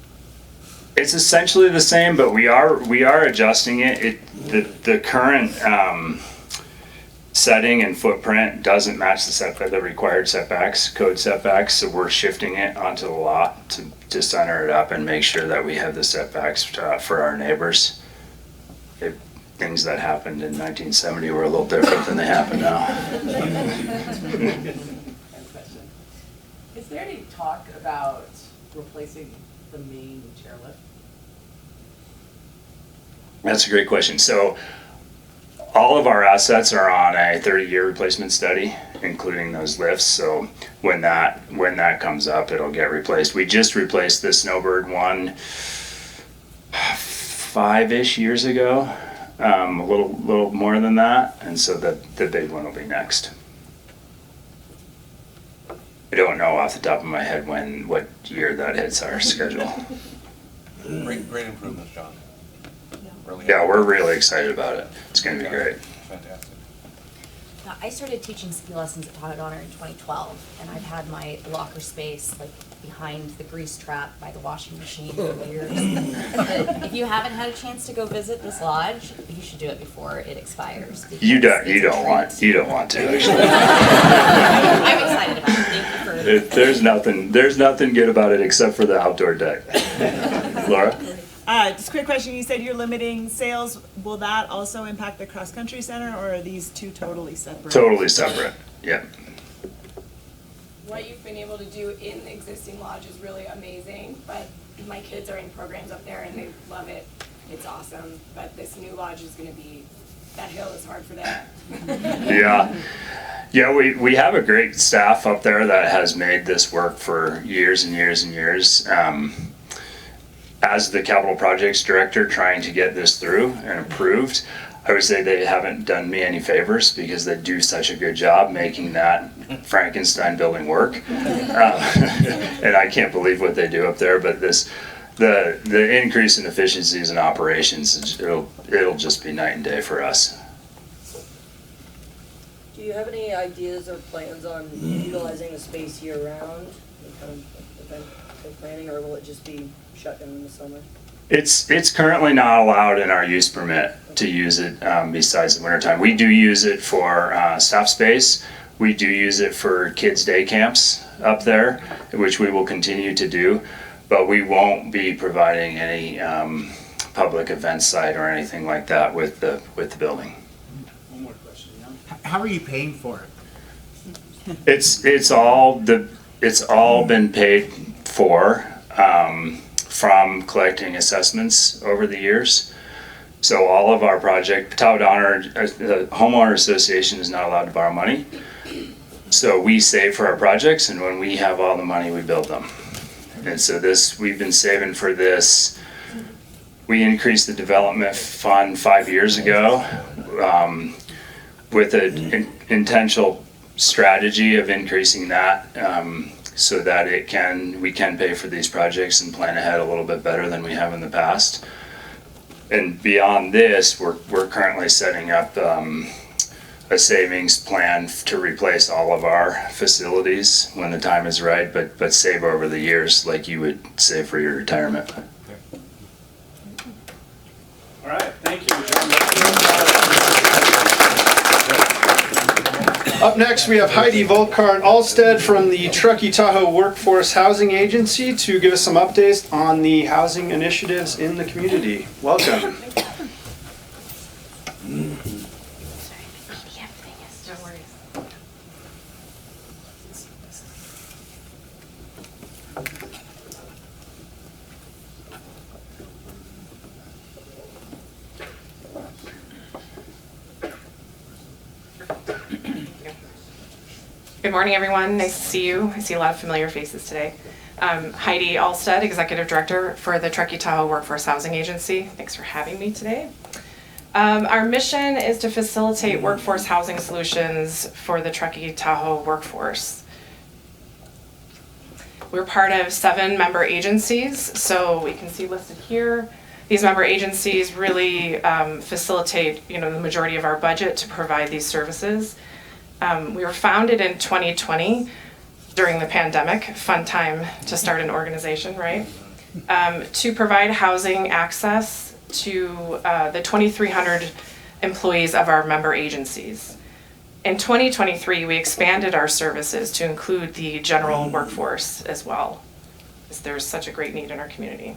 Speaker 5: It's essentially the same, but we are adjusting it. The current setting and footprint doesn't match the required setbacks, code setbacks, so we're shifting it onto the lot to center it up and make sure that we have the setbacks for our neighbors. Things that happened in 1970 were a little different than they happen now.
Speaker 9: Is there any talk about replacing the main chairlift?
Speaker 5: That's a great question. So all of our assets are on a 30-year replacement study, including those lifts. So when that comes up, it'll get replaced. We just replaced the Snowbird one 5-ish years ago, a little more than that, and so the big one will be next. I don't know off the top of my head what year that hits our schedule.
Speaker 21: Great improvements, John. Really.
Speaker 5: Yeah, we're really excited about it. It's going to be great.
Speaker 13: Fantastic. Now, I started teaching ski lessons at Tahoe Donner in 2012, and I've had my locker space like behind the grease trap by the washing machine for years. But if you haven't had a chance to go visit this lodge, you should do it before it expires.
Speaker 5: You don't want to actually.
Speaker 13: I'm excited about it. Thank you for.
Speaker 5: There's nothing good about it except for the outdoor deck. Laura?
Speaker 23: Just a quick question. You said you're limiting sales. Will that also impact the cross-country center, or are these two totally separate?
Speaker 5: Totally separate, yeah.
Speaker 16: What you've been able to do in the existing lodge is really amazing, but my kids are in programs up there and they love it. It's awesome, but this new lodge is going to be, that hill is hard for them.
Speaker 5: Yeah, we have a great staff up there that has made this work for years and years and years. As the capital projects director trying to get this through and approved, I would say they haven't done me any favors because they do such a good job making that Frankenstein building work. And I can't believe what they do up there, but the increase in efficiencies and operations, it'll just be night and day for us.
Speaker 9: Do you have any ideas or plans on utilizing the space year-round, kind of event planning, or will it just be shut down in the summer?
Speaker 5: It's currently not allowed in our use permit to use it besides the wintertime. We do use it for staff space. We do use it for kids' day camps up there, which we will continue to do, but we won't be providing any public event site or anything like that with the building.
Speaker 3: One more question.
Speaker 24: How are you paying for it?
Speaker 5: It's all been paid for from collecting assessments over the years. So all of our project, Tahoe Donner, the homeowner association is not allowed to borrow money. So we save for our projects, and when we have all the money, we build them. And so we've been saving for this. We increased the development fund 5 years ago with an intentional strategy of increasing that so that we can pay for these projects and plan ahead a little bit better than we have in the past. And beyond this, we're currently setting up a savings plan to replace all of our facilities when the time is right, but save over the years like you would save for your retirement.
Speaker 3: All right, thank you, John. Up next, we have Heidi Volkart-Alstead from the Truckee Tahoe Workforce Housing Agency to give us some updates on the housing initiatives in the community. Welcome.
Speaker 25: Good morning, everyone. Nice to see you. I see a lot of familiar faces today. Heidi Alstead, Executive Director for the Truckee Tahoe Workforce Housing Agency. Thanks for having me today. Our mission is to facilitate workforce housing solutions for the Truckee Tahoe workforce. We're part of 7 member agencies, so we can see listed here. These member agencies really facilitate, the majority of our budget to provide these services. We were founded in 2020 during the pandemic. Fun time to start an organization, right? to provide housing access to the 2,300 employees of our member agencies. In 2023, we expanded our services to include the general workforce as well, because there's such a great need in our community.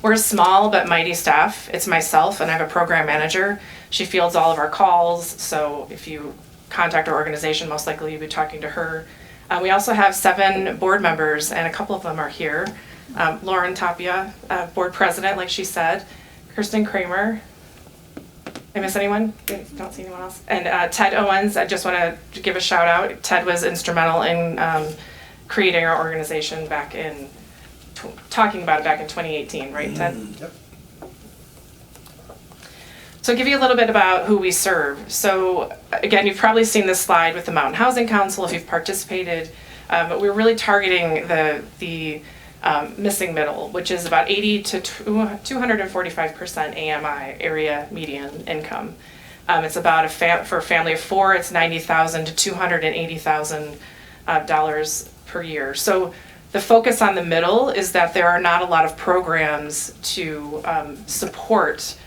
Speaker 25: We're a small but mighty staff. It's myself, and I have a program manager. She fields all of our calls, so if you contact our organization, most likely you'll be talking to her. We also have 7 board members, and a couple of them are here. Lauren Tapia, board president, like she said. Kirsten Kramer. Did I miss anyone? Don't see anyone else. And Ted Owens, I just want to give a shout out. Ted was instrumental in creating our organization back in, talking about it back in 2018, right, Ted?
Speaker 7: Yep.
Speaker 25: So I'll give you a little bit about who we serve. So again, you've probably seen this slide with the Mountain Housing Council if you've participated, but we're really targeting the missing middle, which is about 80 to 245% AMI, area median income. It's about for a family of 4, it's $90,000 to $280,000 per year. So the focus on the middle is that there are not a lot of programs to support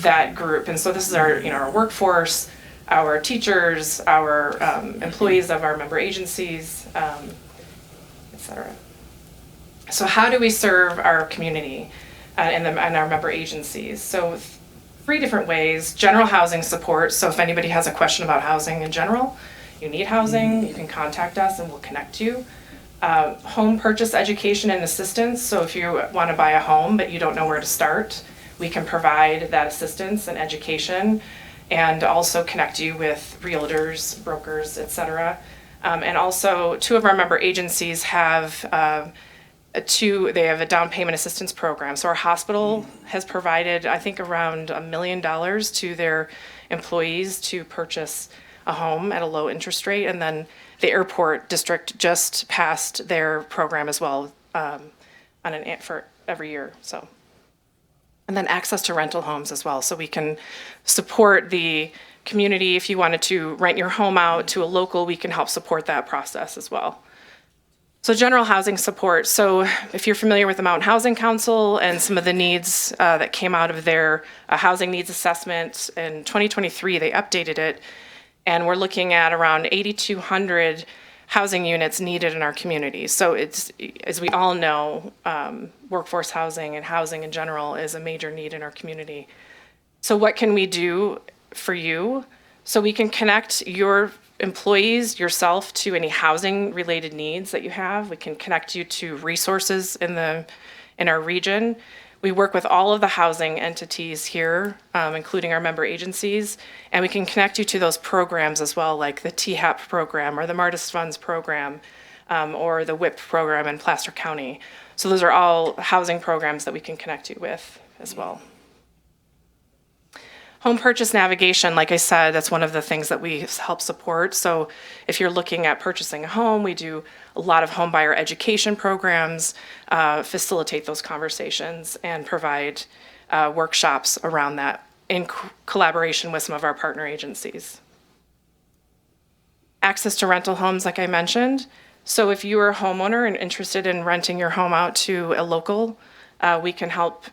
Speaker 25: that group, and so this is our our workforce, our teachers, our employees of our member agencies, etc. So how do we serve our community and our member agencies? So 3 different ways. General housing support. So if anybody has a question about housing in general, you need housing, you can contact us and we'll connect you. Home purchase education and assistance. So if you want to buy a home but you don't know where to start, we can provide that assistance and education and also connect you with realtors, brokers, etc. And also 2 of our member agencies have they have a down payment assistance program. So our hospital has provided, I think, around $1 million to their employees to purchase a home at a low interest rate. And then the airport district just passed their program as well for every year. So, and then access to rental homes as well. So we can support the community. If you wanted to rent your home out to a local, we can help support that process as well. So general housing support. So if you're familiar with the Mountain Housing Council and some of the needs that came out of their housing needs assessment, in 2023 they updated it, and we're looking at around 8,200 housing units needed in our community. So it's, as we all know, workforce housing and housing in general is a major need in our community. So what can we do for you? So we can connect your employees, yourself, to any housing related needs that you have. We can connect you to resources in our region. We work with all of the housing entities here, including our member agencies, and we can connect you to those programs as well, like the THAP program or the Martis Funds program, or the WIP program in Placer County. So those are all housing programs that we can connect you with as well. Home purchase navigation, like I said, that's one of the things that we help support. So if you're looking at purchasing a home, we do a lot of home buyer education programs, facilitate those conversations, and provide workshops around that in collaboration with some of our partner agencies. Access to rental homes, like I mentioned. So if you are a homeowner and interested in renting your home out to a local, we can help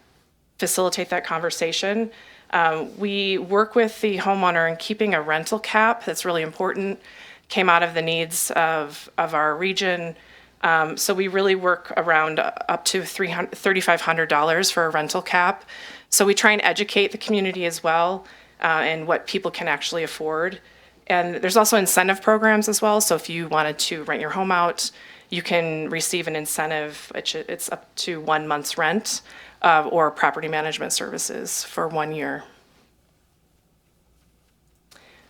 Speaker 25: facilitate that conversation. We work with the homeowner in keeping a rental cap. That's really important. Came out of the needs of our region. So we really work around up to $3,500 for a rental cap. So we try and educate the community as well and what people can actually afford. And there's also incentive programs as well. So if you wanted to rent your home out, you can receive an incentive. It's up to 1 month's rent. Or property management services for 1 year.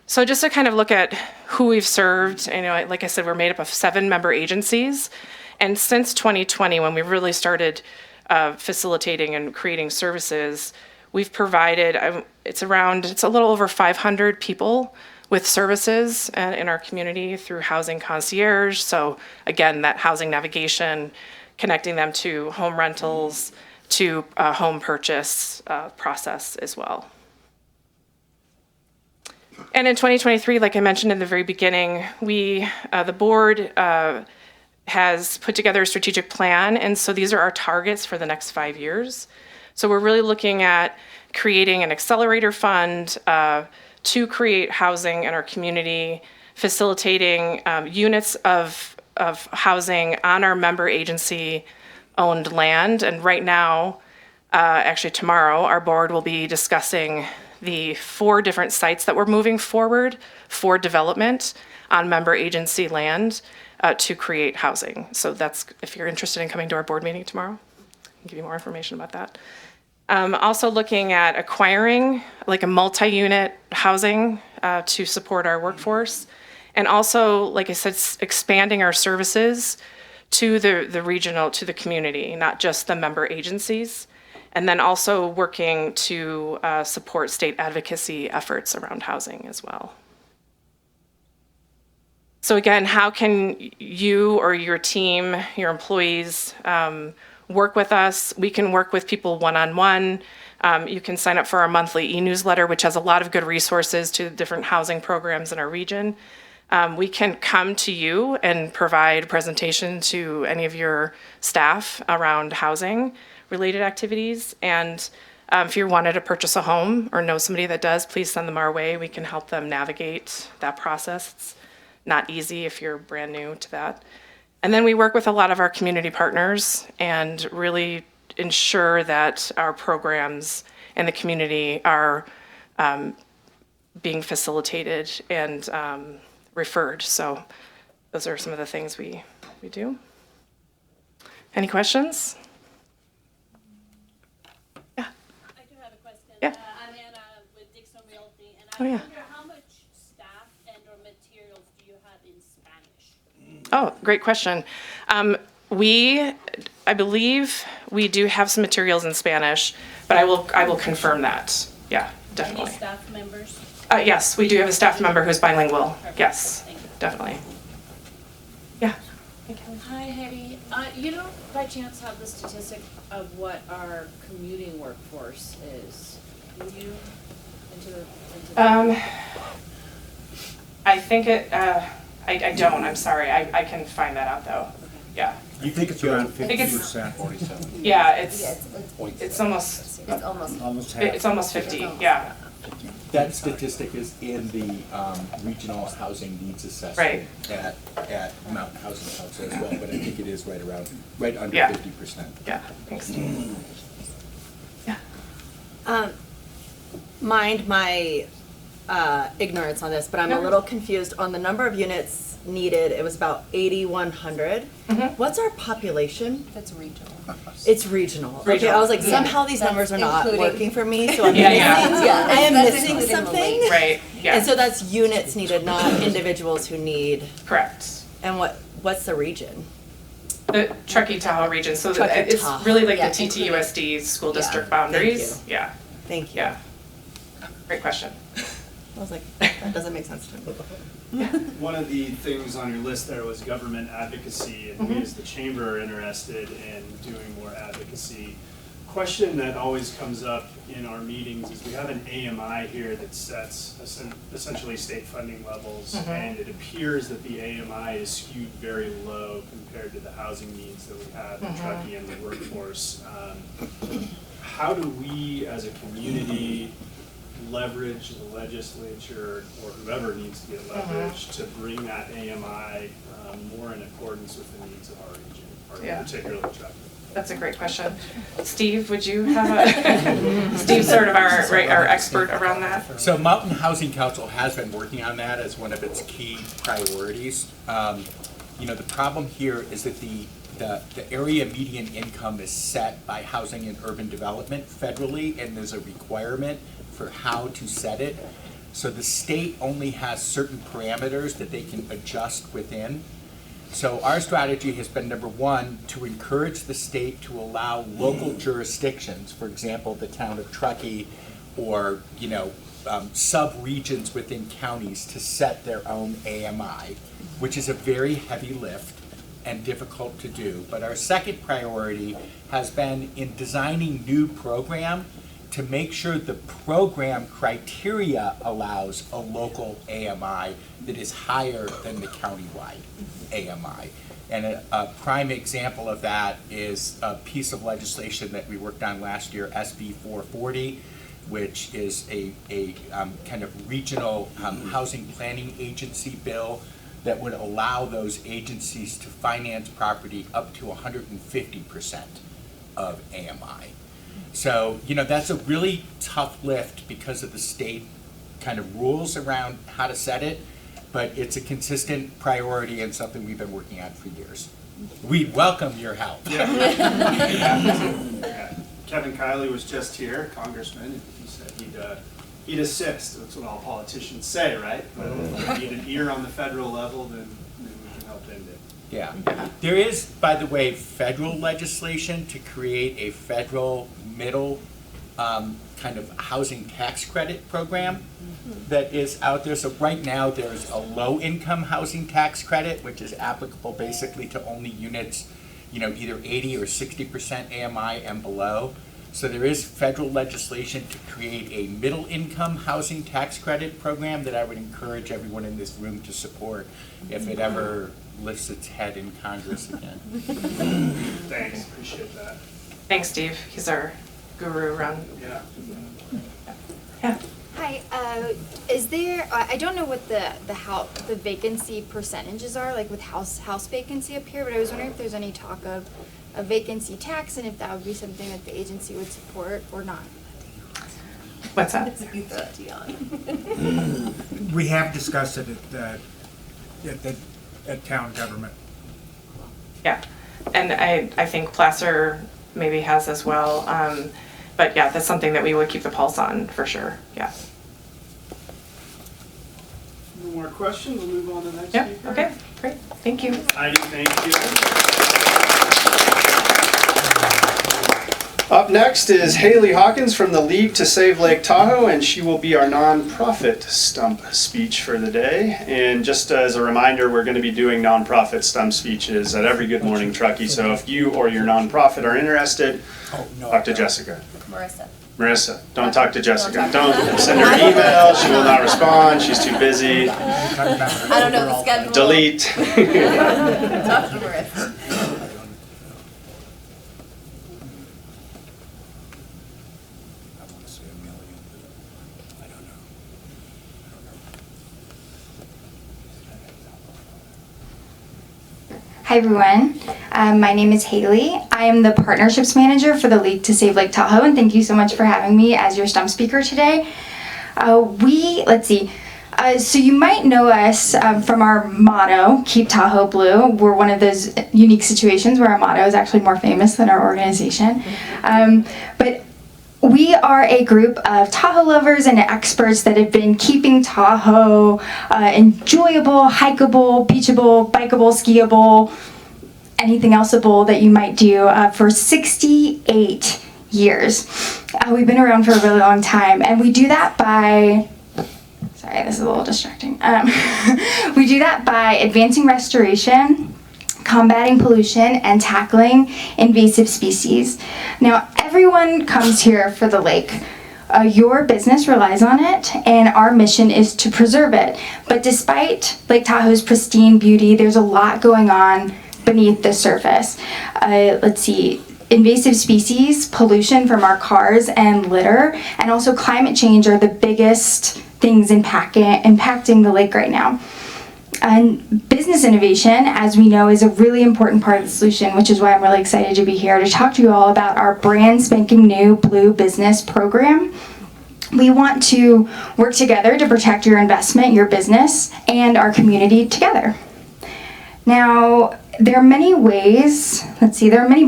Speaker 25: So just to kind of look at who we've served, like I said, we're made up of 7 member agencies. And since 2020, when we really started facilitating and creating services, we've provided, it's a little over 500 people with services in our community through housing concierge. So again, that housing navigation, connecting them to home rentals, to a home purchase process as well. And in 2023, like I mentioned in the very beginning, the board has put together a strategic plan, and so these are our targets for the next 5 years. So we're really looking at creating an accelerator fund to create housing in our community, facilitating units of housing on our member agency-owned land. And right now, actually tomorrow, our board will be discussing the 4 different sites that we're moving forward for development on member agency land to create housing. So that's, if you're interested in coming to our board meeting tomorrow, I can give you more information about that. Also looking at acquiring like a multi-unit housing to support our workforce. And also, like I said, expanding our services to the regional, to the community, not just the member agencies. And then also working to support state advocacy efforts around housing as well. So again, how can you or your team, your employees, work with us? We can work with people one-on-one. You can sign up for our monthly e-newsletter, which has a lot of good resources to different housing programs in our region. We can come to you and provide a presentation to any of your staff around housing-related activities. And if you wanted to purchase a home or know somebody that does, please send them our way. We can help them navigate that process. It's not easy if you're brand new to that. And then we work with a lot of our community partners and really ensure that our programs in the community are being facilitated and referred. So those are some of the things we do. Any questions? Yeah.
Speaker 4: I do have a question.
Speaker 25: Yeah.
Speaker 4: I'm Anna with Dixon Realty, and I
Speaker 25: Oh, yeah.
Speaker 4: wonder how much staff and or materials do you have in Spanish?
Speaker 25: Oh, great question. I believe we do have some materials in Spanish, but I will confirm that. Yeah, definitely.
Speaker 4: Any staff members?
Speaker 25: Yes, we do have a staff member who's bilingual.
Speaker 4: Perfect.
Speaker 25: Yes,
Speaker 4: Thank you.
Speaker 25: definitely. Yeah.
Speaker 14: Hi, Hetty. You don't by chance have the statistic of what our commuting workforce is, do you?
Speaker 25: I think it, I don't, I'm sorry. I can find that out though. Yeah.
Speaker 24: You think it's around
Speaker 25: I think it's-
Speaker 24: 50%?
Speaker 21: 47.
Speaker 25: Yeah, it's almost,
Speaker 24: Almost half.
Speaker 25: it's almost 50, yeah.
Speaker 24: That statistic is in the regional housing needs assessment at Mountain Housing Council as well, but I think it is right under
Speaker 25: Yeah.
Speaker 24: 50%.
Speaker 25: Yeah, thanks.
Speaker 8: Mind my ignorance on this, but I'm a little confused on the number of units needed. It was about 8,100. What's our population?
Speaker 13: That's regional.
Speaker 8: It's regional. Okay,
Speaker 25: Regional.
Speaker 8: I was like,
Speaker 13: Yeah.
Speaker 8: somehow these
Speaker 13: That's
Speaker 8: numbers are not
Speaker 13: including-
Speaker 8: working for me, so I'm
Speaker 25: Yeah,
Speaker 8: missing.
Speaker 25: yeah.
Speaker 8: I am
Speaker 13: That's
Speaker 8: missing
Speaker 13: including the
Speaker 8: something.
Speaker 13: weight.
Speaker 25: Right, yeah.
Speaker 8: And so that's units needed, not individuals who need.
Speaker 25: Correct.
Speaker 8: And what's the region?
Speaker 25: The Truckee Tahoe region, so
Speaker 8: Truckee
Speaker 25: it's
Speaker 8: Tahoe.
Speaker 25: really like
Speaker 8: Yeah,
Speaker 25: the TTUSD school
Speaker 8: Yeah,
Speaker 25: district
Speaker 8: thank
Speaker 25: boundaries.
Speaker 8: you.
Speaker 25: Yeah,
Speaker 8: Thank you.
Speaker 25: yeah. Great question.
Speaker 8: I was like, that doesn't make sense to me.
Speaker 3: One of the things on your list there was government advocacy, and we as the chamber are interested in doing more advocacy. Question that always comes up in our meetings is we have an AMI here that sets essentially state funding levels, and it appears that the AMI is skewed very low compared to the housing needs that we have in Truckee and the workforce. How do we as a community leverage the legislature or whoever needs to get leveraged to bring that AMI more in accordance with the needs of our region, or
Speaker 25: Yeah.
Speaker 3: particularly Truckee?
Speaker 25: That's a great question. Steve, would you have a, Steve's sort of our expert around that.
Speaker 24: So Mountain Housing Council has been working on that as one of its key priorities. The problem here is that the area median income is set by Housing and Urban Development federally, and there's a requirement for how to set it. So the state only has certain parameters that they can adjust within. So our strategy has been, number one, to encourage the state to allow local jurisdictions, for example, the town of Truckee, or sub-regions within counties, to set their own AMI, which is a very heavy lift and difficult to do. But our second priority has been in designing new program to make sure the program criteria allows a local AMI that is higher than the countywide AMI. And a prime example of that is a piece of legislation that we worked on last year, SB 440, which is a kind of regional housing planning agency bill that would allow those agencies to finance property up to 150% of AMI. So, that's a really tough lift because of the state kind of rules around how to set it, but it's a consistent priority and something we've been working on for years. We welcome your help.
Speaker 3: Yeah. Kevin Kiley was just here, congressman, and he said he'd assist. That's what all politicians say, right? But if we need an ear on the federal level, then we can help end it.
Speaker 24: Yeah. There is, by the way, federal legislation to create a federal middle kind of housing tax credit program that is out there. So right now there's a low-income housing tax credit, which is applicable basically to only units, either 80 or 60% AMI and below. So there is federal legislation to create a middle-income housing tax credit program that I would encourage everyone in this room to support if it ever lifts its head in Congress again.
Speaker 3: Thanks, appreciate that.
Speaker 25: Thanks, Steve. He's our guru around.
Speaker 3: Yeah.
Speaker 25: Yeah.
Speaker 12: Hi, is there, I don't know what the vacancy percentages are, like with house vacancy up here, but I was wondering if there's any talk of a vacancy tax and if that would be something that the agency would support or not.
Speaker 25: What's that?
Speaker 11: We have discussed it at town government.
Speaker 25: Yeah, and I think Placer maybe has as well. But yeah, that's something that we would keep the pulse on for sure. Yeah.
Speaker 3: No more questions. We'll move on to the next
Speaker 25: Yeah.
Speaker 3: speaker.
Speaker 25: Okay. Great. Thank you.
Speaker 3: Heidi, thank you.
Speaker 1: Up next is Haley Hawkins from the League to Save Lake Tahoe, and she will be our nonprofit stump speech for the day. And just as a reminder, we're going to be doing nonprofit stump speeches at every Good Morning Truckee. So if you or your nonprofit are interested, talk to Jessica. Marissa, don't talk to Jessica. Don't send her an email. She will not respond. She's too busy.
Speaker 8: I don't know the schedule.
Speaker 1: Delete.
Speaker 8: Talk to Marissa.
Speaker 15: Hi everyone, my name is Haley. I am the Partnerships Manager for the League to Save Lake Tahoe, and thank you so much for having me as your stump speaker today. So you might know us from our motto, Keep Tahoe Blue. We're one of those unique situations where our motto is actually more famous than our organization. But we are a group of Tahoe lovers and experts that have been keeping Tahoe enjoyable, hikeable, beachable, bikeable, skiable, anything elseable that you might do for 68 years. We've been around for a really long time, and we do that by, sorry, this is a little distracting. We do that by advancing restoration, combating pollution, and tackling invasive species. Now, everyone comes here for the lake. Your business relies on it, and our mission is to preserve it. But despite Lake Tahoe's pristine beauty, there's a lot going on beneath the surface. Invasive species, pollution from our cars and litter, and also climate change are the biggest things impacting the lake right now. And business innovation, as we know, is a really important part of the solution, which is why I'm really excited to be here to talk to you all about our brand spanking new Blue Business Program. We want to work together to protect your investment, your business, and our community together. Now, there are many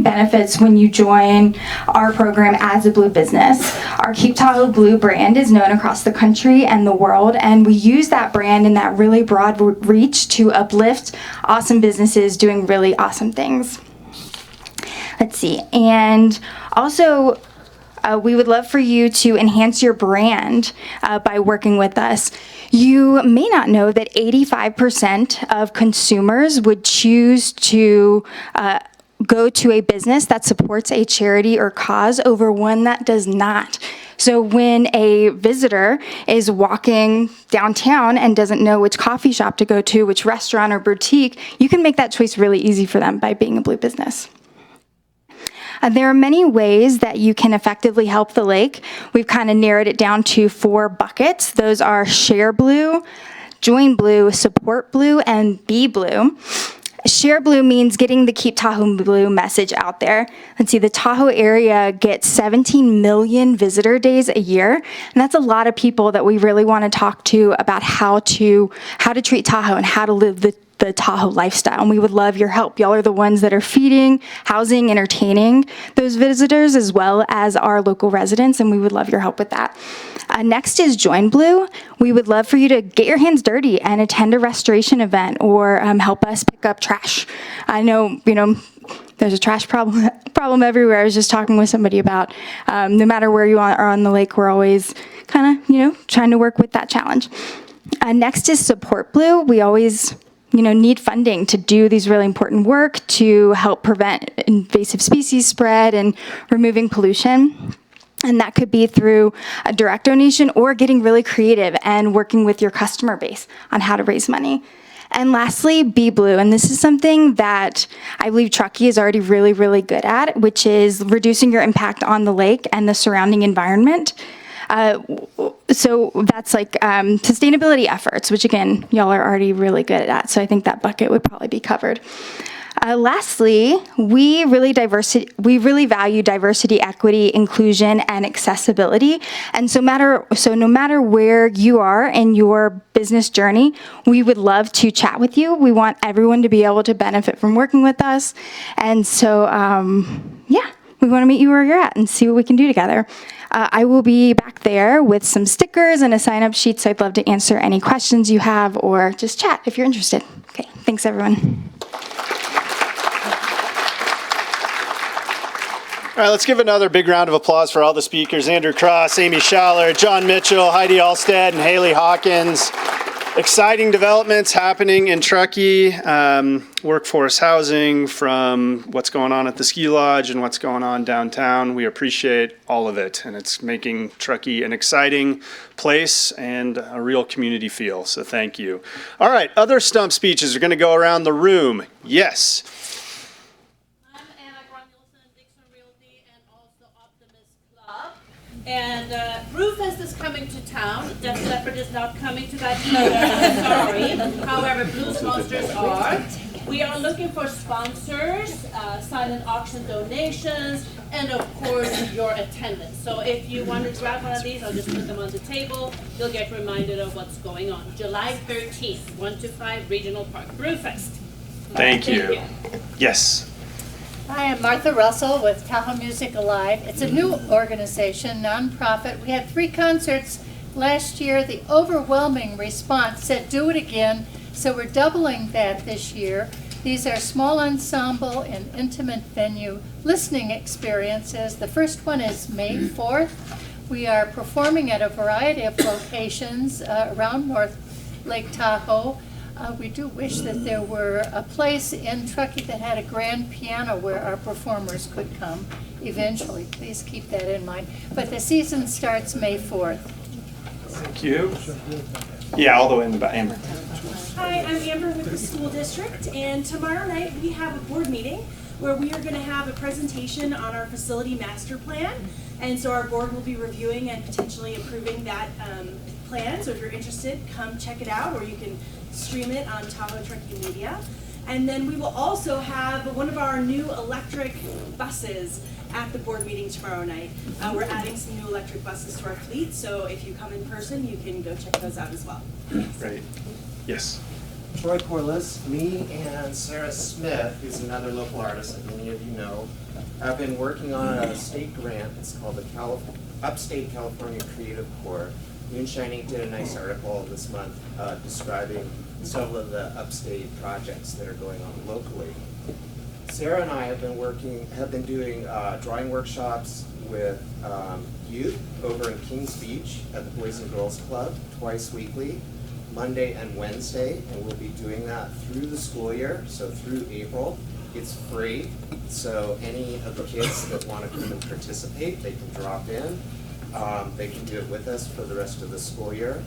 Speaker 15: benefits when you join our program as a Blue business. Our Keep Tahoe Blue brand is known across the country and the world, and we use that brand and that really broad reach to uplift awesome businesses doing really awesome things. And also, we would love for you to enhance your brand by working with us. You may not know that 85% of consumers would choose to go to a business that supports a charity or cause over one that does not. So when a visitor is walking downtown and doesn't know which coffee shop to go to, which restaurant or boutique, you can make that choice really easy for them by being a blue business. There are many ways that you can effectively help the lake. We've kind of narrowed it down to 4 buckets. Those are Share Blue, Join Blue, Support Blue, and Be Blue. Share Blue means getting the Keep Tahoe Blue message out there. Let's see, the Tahoe area gets 17 million visitor days a year, and that's a lot of people that we really want to talk to about how to treat Tahoe and how to live the Tahoe lifestyle, and we would love your help. Y'all are the ones that are feeding, housing, entertaining those visitors as well as our local residents, and we would love your help with that. Next is Join Blue. We would love for you to get your hands dirty and attend a restoration event or help us pick up trash. I know, there's a trash problem everywhere. I was just talking with somebody about no matter where you are on the lake, we're always kind of, trying to work with that challenge. Next is Support Blue. We always need funding to do these really important work to help prevent invasive species spread and removing pollution. And that could be through a direct donation or getting really creative and working with your customer base on how to raise money. And lastly, Be Blue. And this is something that I believe Truckee is already really, really good at, which is reducing your impact on the lake and the surrounding environment. So that's like sustainability efforts, which again, y'all are already really good at. So I think that bucket would probably be covered. Lastly, we really value diversity, equity, inclusion, and accessibility. And no matter where you are in your business journey, we would love to chat with you. We want everyone to be able to benefit from working with us. And so, we want to meet you where you're at and see what we can do together. I will be back there with some stickers and a sign-up sheet, so I'd love to answer any questions you have or just chat if you're interested. Okay, thanks everyone.
Speaker 1: All right, let's give another big round of applause for all the speakers. Andrew Cross, Amy Schaller, John Mitchell, Heidi Alstead, and Haley Hawkins. Exciting developments happening in Truckee. Workforce housing, from what's going on at the ski lodge and what's going on downtown. We appreciate all of it, and it's making Truckee an exciting place and a real community feel, so thank you. All right, other stump speeches are going to go around the room. Yes.
Speaker 4: And Brewfest is coming to town. Def Leppard is not coming to that either. Sorry. However, Blues Monsters are. We are looking for sponsors, silent auction donations, and of course your attendance. So if you want to grab one of these, I'll just put them on the table. You'll get reminded of what's going on. July 13th, 1 to 5 Regional Park Brewfest.
Speaker 1: Thank you. Yes.
Speaker 6: Hi, I'm Martha Russell with Tahoe Music Alive. It's a new organization, nonprofit. We had 3 concerts last year. The overwhelming response said do it again, so we're doubling that this year. These are small ensemble and intimate venue listening experiences. The first one is May 4th. We are performing at a variety of locations around North Lake Tahoe. We do wish that there were a place in Truckee that had a grand piano where our performers could come eventually. Please keep that in mind. But the season starts May 4th.
Speaker 1: Thank you. Yeah, all the way in the back. Amber.
Speaker 17: Hi, I'm Amber with the school district, and tomorrow night we have a board meeting where we are going to have a presentation on our facility master plan. And so our board will be reviewing and potentially approving that plan. So if you're interested, come check it out, or you can stream it on Tahoe Truckee Media. And then we will also have one of our new electric buses at the board meeting tomorrow night. We're adding some new electric buses to our fleet, so if you come in person, you can go check those out as well.
Speaker 1: Great. Yes.
Speaker 7: Troy Corliss, me and Sarah Smith, who's another local artist that many of you know, have been working on a state grant. It's called the Upstate California Creative Corps. Moonshining did a nice article this month describing several of the upstate projects that are going on locally. Sarah and I have been doing drawing workshops with youth over in Kings Beach at the Boys and Girls Club twice weekly, Monday and Wednesday, and we'll be doing that through the school year, so through April. It's free, so any of the kids that want to come and participate, they can drop in. They can do it with us for the rest of the school year.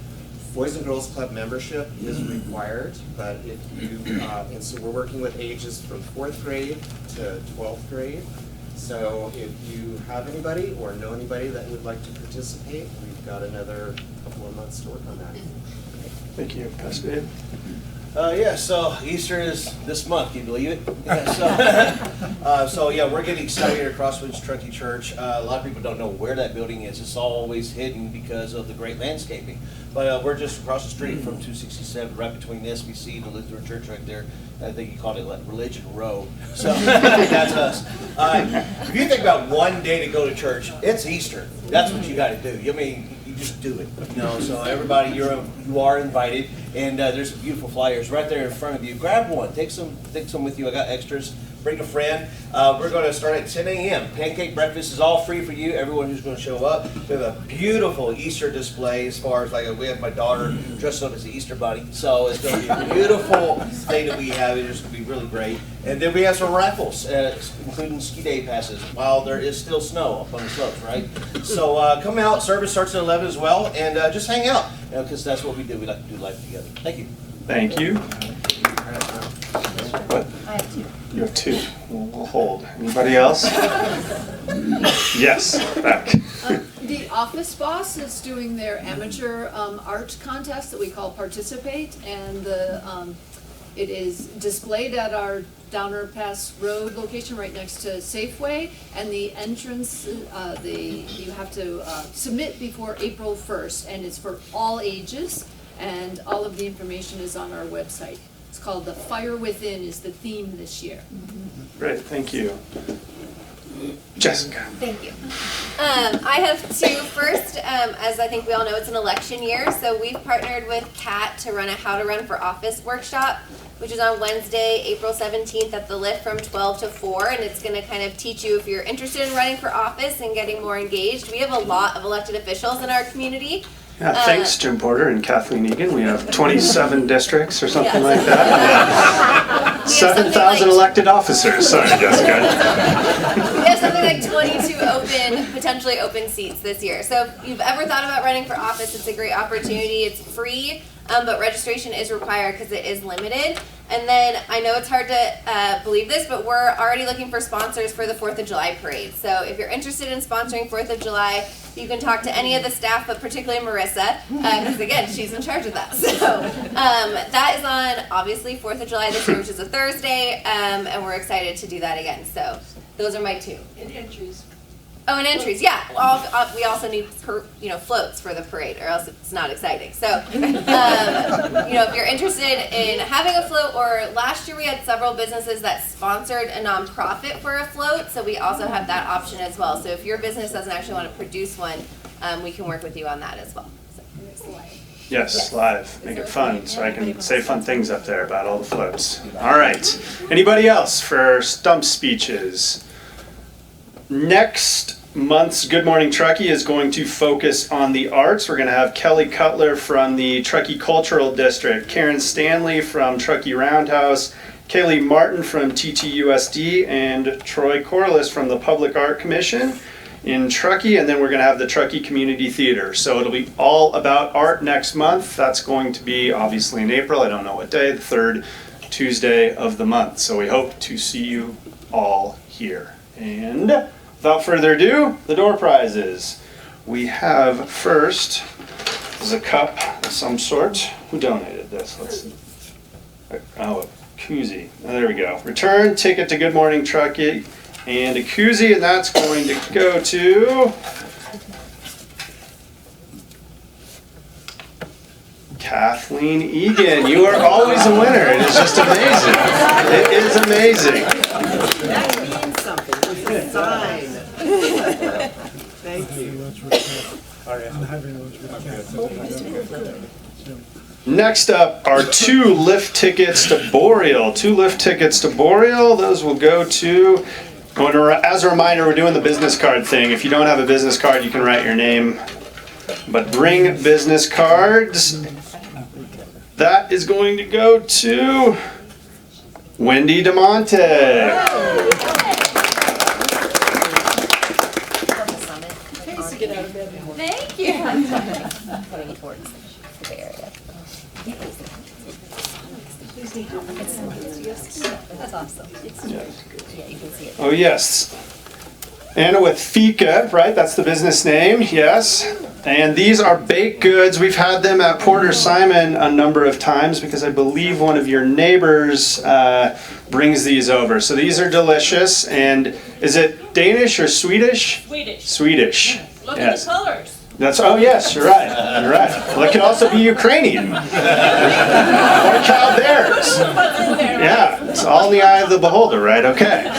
Speaker 7: Boys and Girls Club membership is required, but if you, and so we're working with ages from 4th grade to 12th grade. So if you have anybody or know anybody that would like to participate, we've got another couple of months to work on that.
Speaker 1: Thank you, Pastor Dave.
Speaker 2: Yeah, so Easter is this month, can you believe it? Yeah, so yeah, we're getting excited here at Crosswinds Truckee Church. A lot of people don't know where that building is. It's always hidden because of the great landscaping. But we're just across the street from 267, right between the SBC and the Lutheran Church right there. I think you called it like Religion Row. So that's us. If you think about one day to go to church, it's Easter. That's what you got to do. I mean, you just do it. You know, so everybody, you are invited. And there's some beautiful flyers right there in front of you. Grab one. Take some with you. I got extras. Bring a friend. We're going to start at 10 a.m. Pancake breakfast is all free for you, everyone who's going to show up. We have a beautiful Easter display as far as we have my daughter dressed up as the Easter bunny. So it's going to be a beautiful thing that we have. It's going to be really great. And then we have some raffles, including ski day passes, while there is still snow up on the slopes, right? So come out. Service starts at 11 as well. And just hang out, because that's what we do. We like to do life together. Thank you.
Speaker 1: Thank you. What?
Speaker 6: I have 2.
Speaker 1: You have 2. We'll hold. Anybody else? Yes, back.
Speaker 18: The Office Boss is doing their amateur art contest that we call Participate, and it is displayed at our Downer Pass Road location right next to Safeway, and the entrance, you have to submit before April 1st, and it's for all ages, and all of the information is on our website. It's called The Fire Within is the theme this year.
Speaker 1: Great, thank you. Jessica.
Speaker 19: Thank you. I have 2. First, as I think we all know, it's an election year, so we've partnered with CAT to run a How to Run for Office workshop, which is on Wednesday, April 17th at the Lift from 12 to 4, and it's going to kind of teach you if you're interested in running for office and getting more engaged. We have a lot of elected officials in our community.
Speaker 1: Yeah, thanks, Jim Porter and Kathleen Egan. We have 27 districts or something like that. 7,000 elected officers. Sorry, Jessica.
Speaker 19: We have something like 22 potentially open seats this year. So if you've ever thought about running for office, it's a great opportunity. It's free, but registration is required because it is limited. And then I know it's hard to believe this, but we're already looking for sponsors for the 4th of July parade. So if you're interested in sponsoring 4th of July, you can talk to any of the staff, but particularly Marissa, because again, she's in charge of that. So that is on, obviously, 4th of July this year, which is a Thursday, and we're excited to do that again. So those are my 2.
Speaker 18: And entries.
Speaker 19: Oh, and entries, yeah. We also need floats for the parade, or else it's not exciting. So, if you're interested in having a float, or last year we had several businesses that sponsored a nonprofit for a float, so we also have that option as well. So if your business doesn't actually want to produce one, we can work with you on that as well. So.
Speaker 1: Yes, live. Make it fun, so I can say fun things up there about all the floats. All right. Anybody else for stump speeches? Next month's Good Morning Truckee is going to focus on the arts. We're going to have Kelly Cutler from the Truckee Cultural District, Karen Stanley from Truckee Roundhouse, Kaylee Martin from TTUSD, and Troy Corliss from the Public Art Commission in Truckee, and then we're going to have the Truckee Community Theater. So it'll be all about art next month. That's going to be obviously in April. I don't know what day, the 3rd Tuesday of the month. So we hope to see you all here. And without further ado, the door prizes. We have first is a cup of some sort. Who donated this? Let's see. Oh, a koozie. Oh, there we go. Return ticket to Good Morning Truckee and a koozie, and that's going to go to Kathleen Egan. You are always a winner. It is just amazing. It is amazing.
Speaker 20: That means something. It's a sign. Thank you.
Speaker 1: Next up are 2 lift tickets to Boreal. 2 lift tickets to Boreal. Those will go to, as a reminder, we're doing the business card thing. If you don't have a business card, you can write your name. But bring business cards. That is going to go to Wendy DeMonte.
Speaker 4: Thank you.
Speaker 13: Putting towards the area. That's awesome. Yeah, you can see it.
Speaker 1: Oh, yes. Anna with Fika, right? That's the business name, yes. And these are baked goods. We've had them at Porter Simon a number of times because I believe one of your neighbors brings these over. So these are delicious. And is it Danish or Swedish?
Speaker 4: Swedish.
Speaker 1: Swedish.
Speaker 4: Look
Speaker 1: Yes.
Speaker 4: at the colors.
Speaker 1: Oh yes, you're right. You're right. Well, it could also be Ukrainian. Or Chaldeans. Yeah, it's all in the eye of the beholder, right? Okay.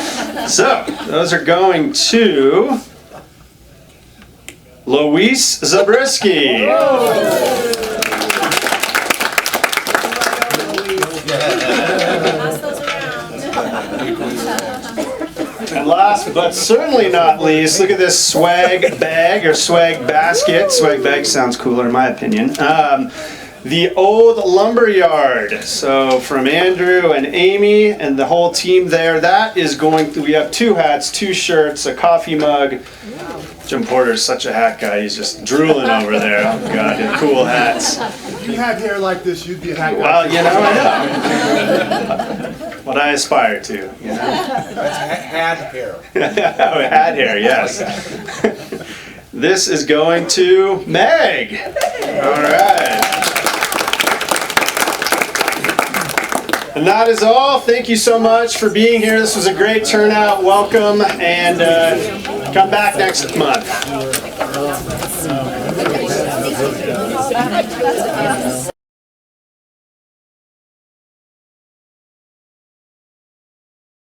Speaker 1: So, those are going to Luis Zabriskie. And last but certainly not least, look at this swag bag or swag basket. Swag bag sounds cooler in my opinion. The old lumber yard. So from Andrew and Amy and the whole team there, that is going through. We have 2 hats, 2 shirts, a coffee mug. Jim Porter's such a hat guy. He's just drooling over there. Oh God, the cool hats.
Speaker 9: If you had hair like this, you'd be a hat guy.
Speaker 1: Well, you know, I know. What I aspire to, you know.
Speaker 24: That's had hair.
Speaker 1: Oh, had hair, yes. This is going to Meg. All right. And that is all. Thank you so much for being here. This was a great turnout. Welcome, and come back next month.